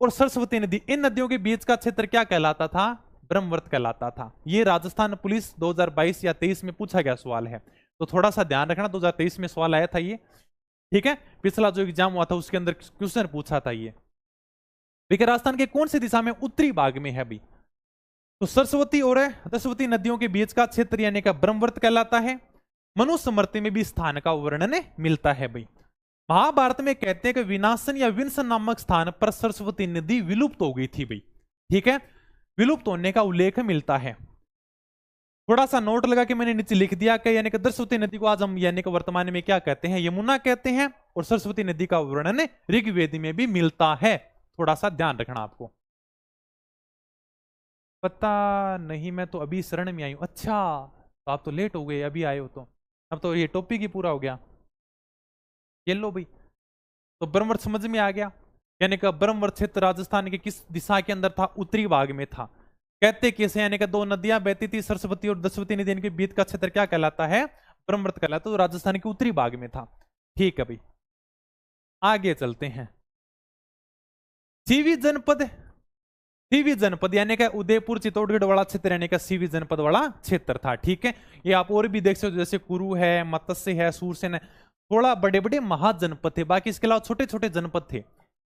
और सरस्वती नदी, इन नदियों के बीच का क्षेत्र क्या कहलाता था? ब्रह्मवर्त कहलाता था। ये राजस्थान पुलिस 2022 या 23 में पूछा गया सवाल है, तो थोड़ा सा ध्यान रखना। 2023 में सवाल आया था ये। ठीक है, पिछला जो एग्जाम हुआ था उसके अंदर क्वेश्चन पूछा था ये। देखिए, राजस्थान के कौन सी दिशा में उत्तरी भाग में है भाई? तो सरस्वती और दसवती नदियों के बीच का क्षेत्र यानी का ब्रह्मवर्त कहलाता है। मनुस्मृति में भी स्थान का वर्णन मिलता है भाई। महाभारत में कहते हैं कि विनाशन या विंसन नामक स्थान पर सरस्वती नदी विलुप्त हो गई थी भाई। ठीक है, विलुप्त होने का उल्लेख मिलता है। थोड़ा सा नोट लगा के मैंने नीचे लिख दिया कि यानी कि सरस्वती नदी को आज हम यानी कि वर्तमान में क्या कहते हैं? यमुना कहते हैं। और सरस्वती नदी का वर्णन ऋग्वेद में भी मिलता है। थोड़ा सा ध्यान रखना आपको। पता नहीं, मैं तो अभी शरण में आई हूं। अच्छा, तो आप तो लेट हो गए, अभी आए हो तो अब तो ये टॉपिक ही पूरा हो गया। ये लो भाई, तो ब्रह्मवर्त समझ में आ गया। यानी कि ब्रह्मवर्त क्षेत्र राजस्थान के किस दिशा के अंदर था? उत्तरी भाग में था। कहते कैसे? यानी कि दो नदियां बहती थी, सरस्वती और दसवती नदी, इनके बीच का क्षेत्र क्या कहलाता है? ब्रह्मवर्त कहलाता, तो राजस्थान के उत्तरी भाग में था। ठीक है भाई, आगे चलते हैं। सीवी जनपद, सीवी जनपद यानी कि उदयपुर चित्तौड़गढ़ वाला क्षेत्र यानी कि सीवी जनपद वाला क्षेत्र था। ठीक है, ये आप और भी देख सकते हो, जैसे कुरु है, मत्स्य है, सूरसेन है, थोड़ा बड़े बड़े महाजनपद थे, बाकी इसके अलावा छोटे छोटे जनपद थे।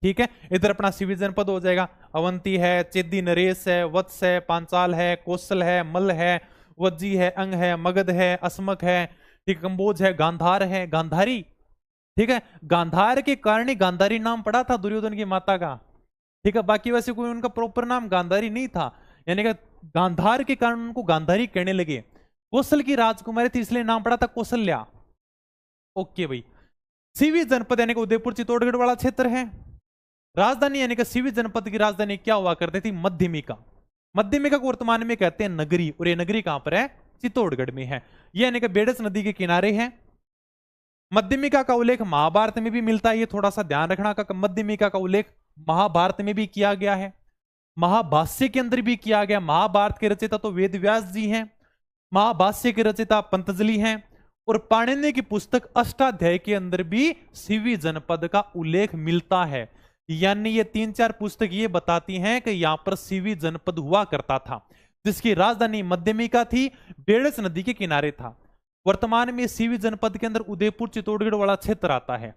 ठीक है, इधर अपना सीवी जनपद हो जाएगा। अवंती है, चेदी नरेश है, वत्स है, पांचाल है, कौशल है, मल्ल है, वज्जी है, अंग है, मगध है, असमक है, ठीक, कंबोज है, गांधार है, गांधारी। ठीक है, गांधार के कारण ही गांधारी नाम पड़ा था दुर्योधन की माता का। ठीक है, बाकी वैसे कोई उनका प्रॉपर नाम गांधारी नहीं था, यानी कि गांधार के कारण उनको गांधारी कहने लगे। कौशल की राजकुमारी थी इसलिए नाम पड़ा था कौशल्या। ओके भाई, सीवी जनपद यानी कि उदयपुर चित्तौड़गढ़ वाला क्षेत्र है। राजधानी यानी कि सीवी जनपद की राजधानी क्या हुआ करती थी? मध्यमिका। मध्यमिका को वर्तमान में कहते हैं नगरी, और ये नगरी कहां पर है? चित्तौड़गढ़ में है। ये यानी कि बेडस नदी के किनारे है। मध्यमिका का उल्लेख महाभारत में भी मिलता है, ये थोड़ा सा ध्यान रखना का मध्यमिका का उल्लेख महाभारत में भी किया गया है, महाभाष्य के अंदर भी किया गया। महाभारत के रचयिता तो वेद व्यास जी हैं, महाभाष्य के रचयिता पंतजलि हैं, और पाणिनि की पुस्तक अष्टाध्याय के अंदर भी सीवी जनपद का उल्लेख मिलता है। यानी ये 3-4 पुस्तक ये बताती हैं कि यहां पर सीवी जनपद हुआ करता था, जिसकी राजधानी मध्यमिका थी, बेड़स नदी के किनारे था। वर्तमान में सीवी जनपद के अंदर उदयपुर चित्तौड़गढ़ वाला क्षेत्र आता है।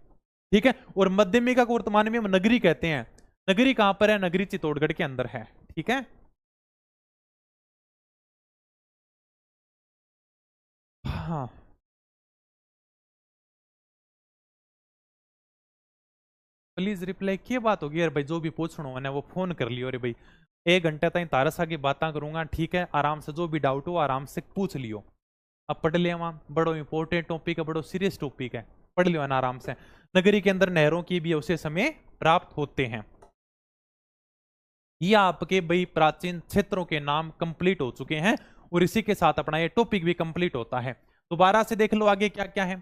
ठीक है, और मध्यमिका को वर्तमान में हम नगरी कहते हैं। नगरी कहां पर है? नगरी चित्तौड़गढ़ के अंदर है। ठीक है, हाँ, प्लीज रिप्लाई की बात होगी यार भाई, जो भी पूछना हो ना वो फोन कर लियो रे भाई। 1 घंटे तक तारसा की बातें करूंगा, ठीक है। आराम से जो भी डाउट हो आराम से पूछ लियो। अब पढ़ लिया वहां, बड़ो इंपॉर्टेंट टॉपिक है, बड़ो सीरियस टॉपिक है, पढ़ लियो ना आराम से। नगरी के अंदर नहरों की भी उसे समय प्राप्त होते हैं। ये आपके भाई प्राचीन क्षेत्रों के नाम कंप्लीट हो चुके हैं और इसी के साथ अपना ये टॉपिक भी कंप्लीट होता है। दोबारा से देख लो आगे क्या क्या है।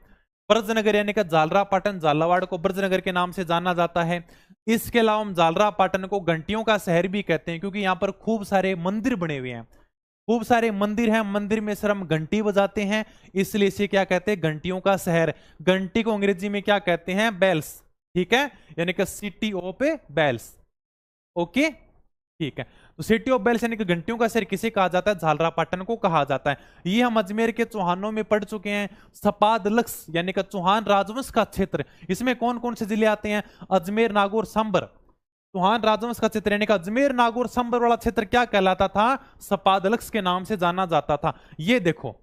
ब्रजनगर यानी कि जालरा पाटन, झालावाड़ को ब्रजनगर के नाम से जाना जाता है। इसके अलावा हम जालरा पाटन को घंटियों का शहर भी कहते हैं, क्योंकि यहाँ पर खूब सारे मंदिर बने हुए हैं, खूब सारे मंदिर हैं। मंदिर में सर हम घंटी बजाते हैं, इसलिए इसे क्या कहते हैं, घंटियों का शहर। घंटी को अंग्रेजी में क्या कहते हैं, बेल्स, ठीक है, यानी कि सिटी ऑफ बेल्स। ओके, ठीक है। तो सिटी ऑफ बेल्स यानी कि घंटियों का शहर किसे कहा जाता है, झालरा पाटन को कहा जाता है। ये हम अजमेर के चौहानों में पढ़ चुके हैं। सपादलक्स यानी कि चौहान राजवंश का क्षेत्र, इसमें कौन कौन से जिले आते हैं, अजमेर, नागौर, सांबर। चौहान राजवंश का क्षेत्र यानी कि अजमेर, नागौर, सांबर वाला क्षेत्र क्या कहलाता था, सपादलक्स के नाम से जाना जाता था। ये देखो,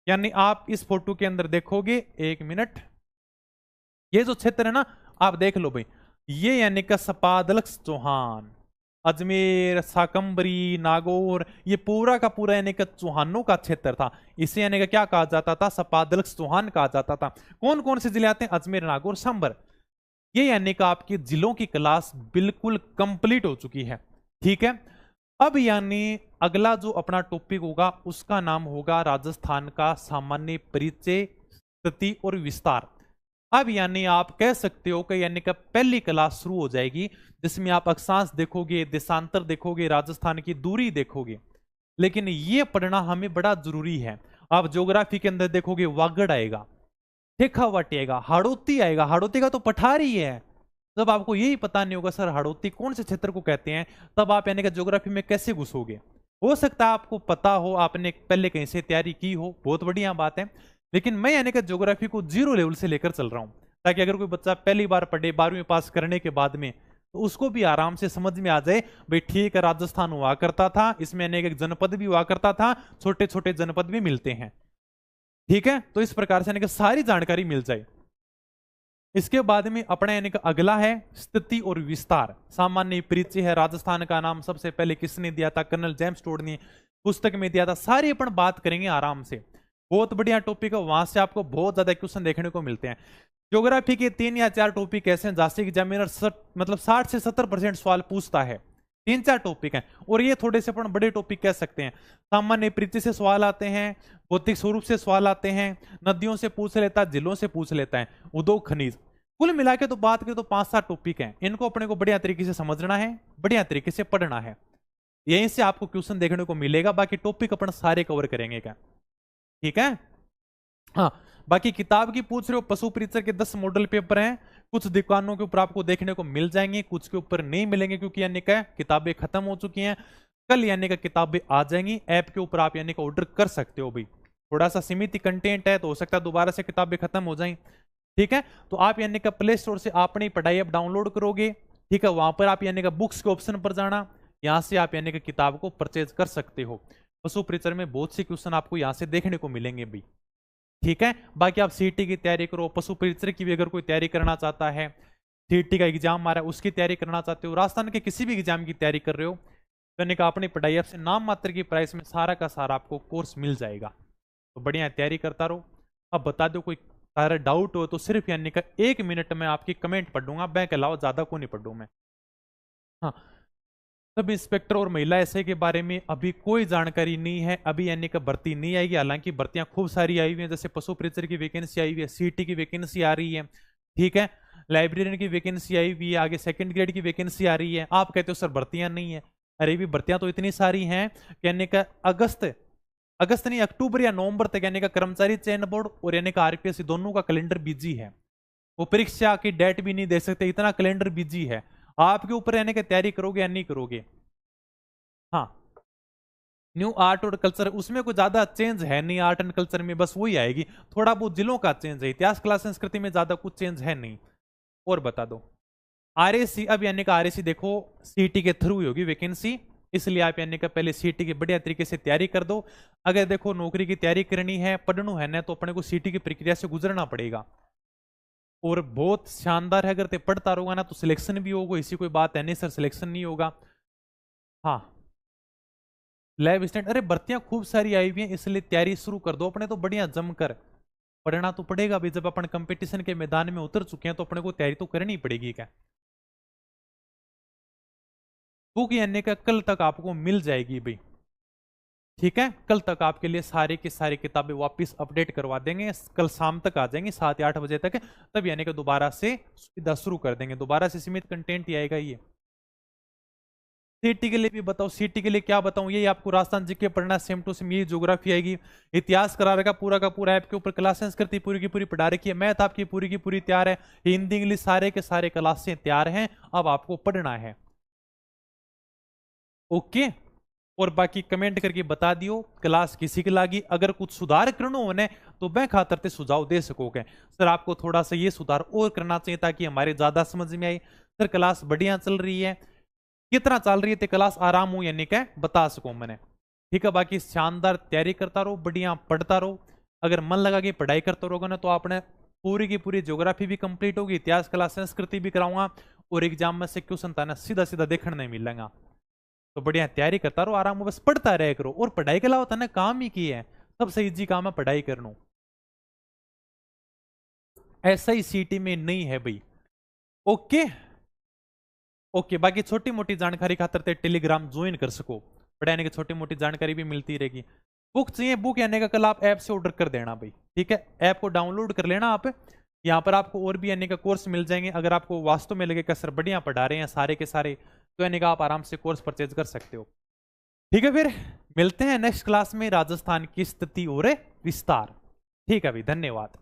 यानी आप इस फोटो के अंदर देखोगे, 1 मिनट, ये जो क्षेत्र है ना, आप देख लो भाई, ये यानी कि सपादलक्स चौहान, अजमेर, साकंबरी, नागौर, ये पूरा का पूरा यानी कि चौहानों का क्षेत्र था। इसे यानी कि क्या कहा जाता था, सपादलक्स चौहान कहा जाता था। कौन कौन से जिले आते हैं, अजमेर, नागौर, सांबर। ये यानी कि आपकी जिलों की क्लास बिल्कुल कंप्लीट हो चुकी है, ठीक है। अब यानी अगला जो अपना टॉपिक होगा उसका नाम होगा राजस्थान का सामान्य परिचय, स्थिति और विस्तार। अब यानी आप कह सकते हो कि यानी कि पहली क्लास शुरू हो जाएगी, जिसमें आप अक्षांश देखोगे, देशांतर देखोगे, राजस्थान की दूरी देखोगे। लेकिन ये पढ़ना हमें बड़ा जरूरी है। आप ज्योग्राफी के अंदर देखोगे, वागड़ आएगा, शेखावाटी आएगा, हाड़ौती आएगा। हाड़ौती का तो पठारी है। जब आपको यही पता नहीं होगा सर हाड़ौती कौन से क्षेत्र को कहते हैं, तब आप यानी कि ज्योग्राफी में कैसे घुसोगे। हो सकता है आपको पता हो, आपने पहले कहीं से तैयारी की हो, बहुत बढ़िया बात है। लेकिन मैं यानी कि ज्योग्राफी को 0 लेवल से लेकर चल रहा हूं, ताकि अगर कोई बच्चा पहली बार पढ़े 12वीं पास करने के बाद में, तो उसको भी आराम से समझ में आ जाए, भाई ठीक है, राजस्थान हुआ करता था, इसमें अनेक एक जनपद भी हुआ करता था, छोटे छोटे जनपद भी मिलते हैं, ठीक है। तो इस प्रकार से यानी कि सारी जानकारी मिल जाए। इसके बाद में अपना यानी कि अगला है स्थिति और विस्तार। सामान्य परिचय है, राजस्थान का नाम सबसे पहले किसने दिया था, कर्नल जेम्स टोड ने पुस्तक में दिया था। सारी अपन बात करेंगे आराम से, बहुत बढ़िया टॉपिक है, वहां से आपको बहुत ज्यादा क्वेश्चन देखने को मिलते हैं। ज्योग्राफी के 3 या 4 टॉपिक ऐसे हैं जहां से एग्जामिनर मतलब 60 से 70% सवाल पूछता है। 3-4 टॉपिक हैं, और ये थोड़े से अपन बड़े टॉपिक कह सकते हैं। सामान्य परिचय से सवाल आते हैं, भौतिक स्वरूप से सवाल आते हैं, नदियों से पूछ लेता है, जिलों से पूछ लेता है, उद्योग, खनिज। कुल मिला के तो बात करें तो 5-7 टॉपिक हैं। इनको अपने को बढ़िया तरीके से समझना है, बढ़िया तरीके से पढ़ना है, यहीं से आपको क्वेश्चन देखने को मिलेगा। बाकी टॉपिक अपन सारे कवर करेंगे क्या, ठीक है। हाँ, बाकी किताब की पूछ रहे हो, पशु परिचय के 10 मॉडल पेपर हैं। कुछ दुकानों के ऊपर आपको देखने को मिल जाएंगे, कुछ के ऊपर नहीं मिलेंगे, क्योंकि यानी कि किताबें खत्म हो चुकी हैं। कल यानी कि किताबें आ जाएंगी ऐप के ऊपर, आप यानी कि ऑर्डर कर सकते हो भाई। थोड़ा सा सीमित कंटेंट है, तो हो सकता है दोबारा से किताबें खत्म हो जाएं, ठीक है। तो आप यानी कि प्ले स्टोर से अपनी पढ़ाई ऐप डाउनलोड करोगे, ठीक है। वहां पर आप यानी कि बुक्स के ऑप्शन पर जाना, यहां से आप यानी कि किताब को परचेज कर सकते हो। पशु परिचय में बहुत से क्वेश्चन आपको यहां से देखने को मिलेंगे भाई, ठीक है। बाकी आप सीटी की तैयारी करो, पशु परिचय की भी अगर कोई तैयारी करना चाहता है, सीटी का एग्जाम आ रहा है उसकी तैयारी करना चाहते हो, राजस्थान के किसी भी एग्जाम की तैयारी कर रहे हो, करने का अपनी पढ़ाई ऐप से नाम मात्र की प्राइस में सारा का सारा आपको कोर्स मिल जाएगा। तो बढ़िया तैयारी करता रहो। अब बता दो कोई सारा डाउट हो तो सिर्फ यानी का 1 मिनट में आपकी कमेंट पढ़ दूंगा, बैंक के अलावा ज्यादा को नहीं पढ़ू मैं। हाँ, सब इंस्पेक्टर और महिला एसआई के बारे में अभी कोई जानकारी नहीं है, अभी यानी कि भर्ती नहीं आएगी। हालांकि भर्तियां खूब सारी आई हुई हैं, जैसे पशु परिचय की वैकेंसी आई हुई है, सीटी की वैकेंसी आ रही है, ठीक है, लाइब्रेरियन की वैकेंसी आई हुई है, आगे 2nd ग्रेड की वैकेंसी आ रही है। आप कहते हो सर भर्तियां नहीं है, अरे भी भर्तियां तो इतनी सारी हैं, कहने का अगस्त नहीं, अक्टूबर या नवंबर तक यानी का कर्मचारी चयन बोर्ड और यानी का आरपीएस दोनों का कैलेंडर बिजी है। वो परीक्षा की डेट भी नहीं दे सकते, इतना कैलेंडर बिजी है। आपके ऊपर यानी कि तैयारी करोगे या नहीं करोगे। हाँ, न्यू आर्ट और कल्चर, उसमें कोई ज्यादा चेंज है नहीं, आर्ट एंड कल्चर में बस वही आएगी, थोड़ा बहुत जिलों का चेंज है, इतिहास कला संस्कृति में ज्यादा कुछ चेंज है नहीं। और बता दो आरएसी, अब यानी का आरएसी देखो सीटी के थ्रू ही होगी वैकेंसी, इसलिए आप यानी का पहले सीटी की बढ़िया तरीके से तैयारी कर दो। अगर देखो नौकरी की तैयारी करनी है, पढ़ना है ना, तो अपने को सीटी की प्रक्रिया से गुजरना पड़ेगा। और बहुत शानदार है, अगर ते पढ़ता रहोगा ना तो सिलेक्शन भी होगा, इसी कोई बात है नहीं सर सिलेक्शन नहीं होगा। हाँ, लैब स्टैंड, अरे भर्तियां खूब सारी आई हुई हैं, इसलिए तैयारी शुरू कर दो अपने तो बढ़िया जमकर। पढ़ना तो पड़ेगा भी, जब अपन कंपटीशन के मैदान में उतर चुके हैं तो अपने को तैयारी तो करनी पड़ेगी। क्या बुक यानी का कल तक आपको मिल जाएगी भाई, ठीक है। कल तक आपके लिए सारी की सारी किताबें वापस अपडेट करवा देंगे, कल शाम तक आ जाएंगी 7 या 8 बजे तक, तब यानी कि दोबारा से सुविधा शुरू कर देंगे, दोबारा से सीमित कंटेंट ही आएगा ये। सीटी के लिए भी बताओ, सीटी के लिए क्या बताऊं, ये आपको राजस्थान जीके पढ़ना सेम टू सेम, ये ज्योग्राफी आएगी, इतिहास करा रखा पूरा का पूरा, ऐप के ऊपर क्लास संस्कृति पूरी की पूरी पढ़ा रखी है, मैथ आपकी पूरी की पूरी तैयार है, हिंदी इंग्लिश सारे के सारे क्लासें तैयार हैं, अब आपको पढ़ना है। ओके, और बाकी कमेंट करके बता दियो क्लास किसी की लागी, अगर कुछ सुधार करना होने तो मैं खातर ते सुझाव दे सकोगे, सर आपको थोड़ा सा ये सुधार और करना चाहिए ताकि हमारे ज्यादा समझ में आए, सर क्लास बढ़िया चल रही है, कितना चल रही है क्लास आराम हो यानी क्या बता सको मैंने, ठीक है। बाकी शानदार तैयारी करता रहो, बढ़िया पढ़ता रहो, अगर मन लगा कि पढ़ाई करते रहोगे ना तो आपने पूरी की पूरी ज्योग्राफी भी कंप्लीट होगी, इतिहास क्लास संस्कृति भी कराऊंगा, और एग्जाम में से क्वेश्चन था ना सीधा सीधा देखने नहीं मिलेगा। तो बढ़िया तैयारी करता रहो, आराम हो, बस पढ़ता रहे करो, और पढ़ाई के अलावा तने काम ही की है, सबसे इजी काम है पढ़ाई करना, ऐसा ही सीटी में नहीं है भाई। ओके ओके, बाकी छोटी मोटी जानकारी खातर ते टेलीग्राम ज्वाइन कर सको, पढ़ाने की छोटी मोटी जानकारी भी मिलती रहेगी। बुक चाहिए, बुक यानी का कल आप ऐप से ऑर्डर कर देना भाई, ठीक है, ऐप को डाउनलोड कर लेना आप, यहाँ पर आपको और भी यानी का कोर्स मिल जाएंगे, अगर आपको वास्तव में लगे सर बढ़िया पढ़ा रहे हैं सारे के सारे, तो यानी का आप आराम से कोर्स परचेज कर सकते हो, ठीक है। फिर मिलते हैं नेक्स्ट क्लास में राजस्थान की स्थिति और विस्तार, ठीक है भाई, धन्यवाद।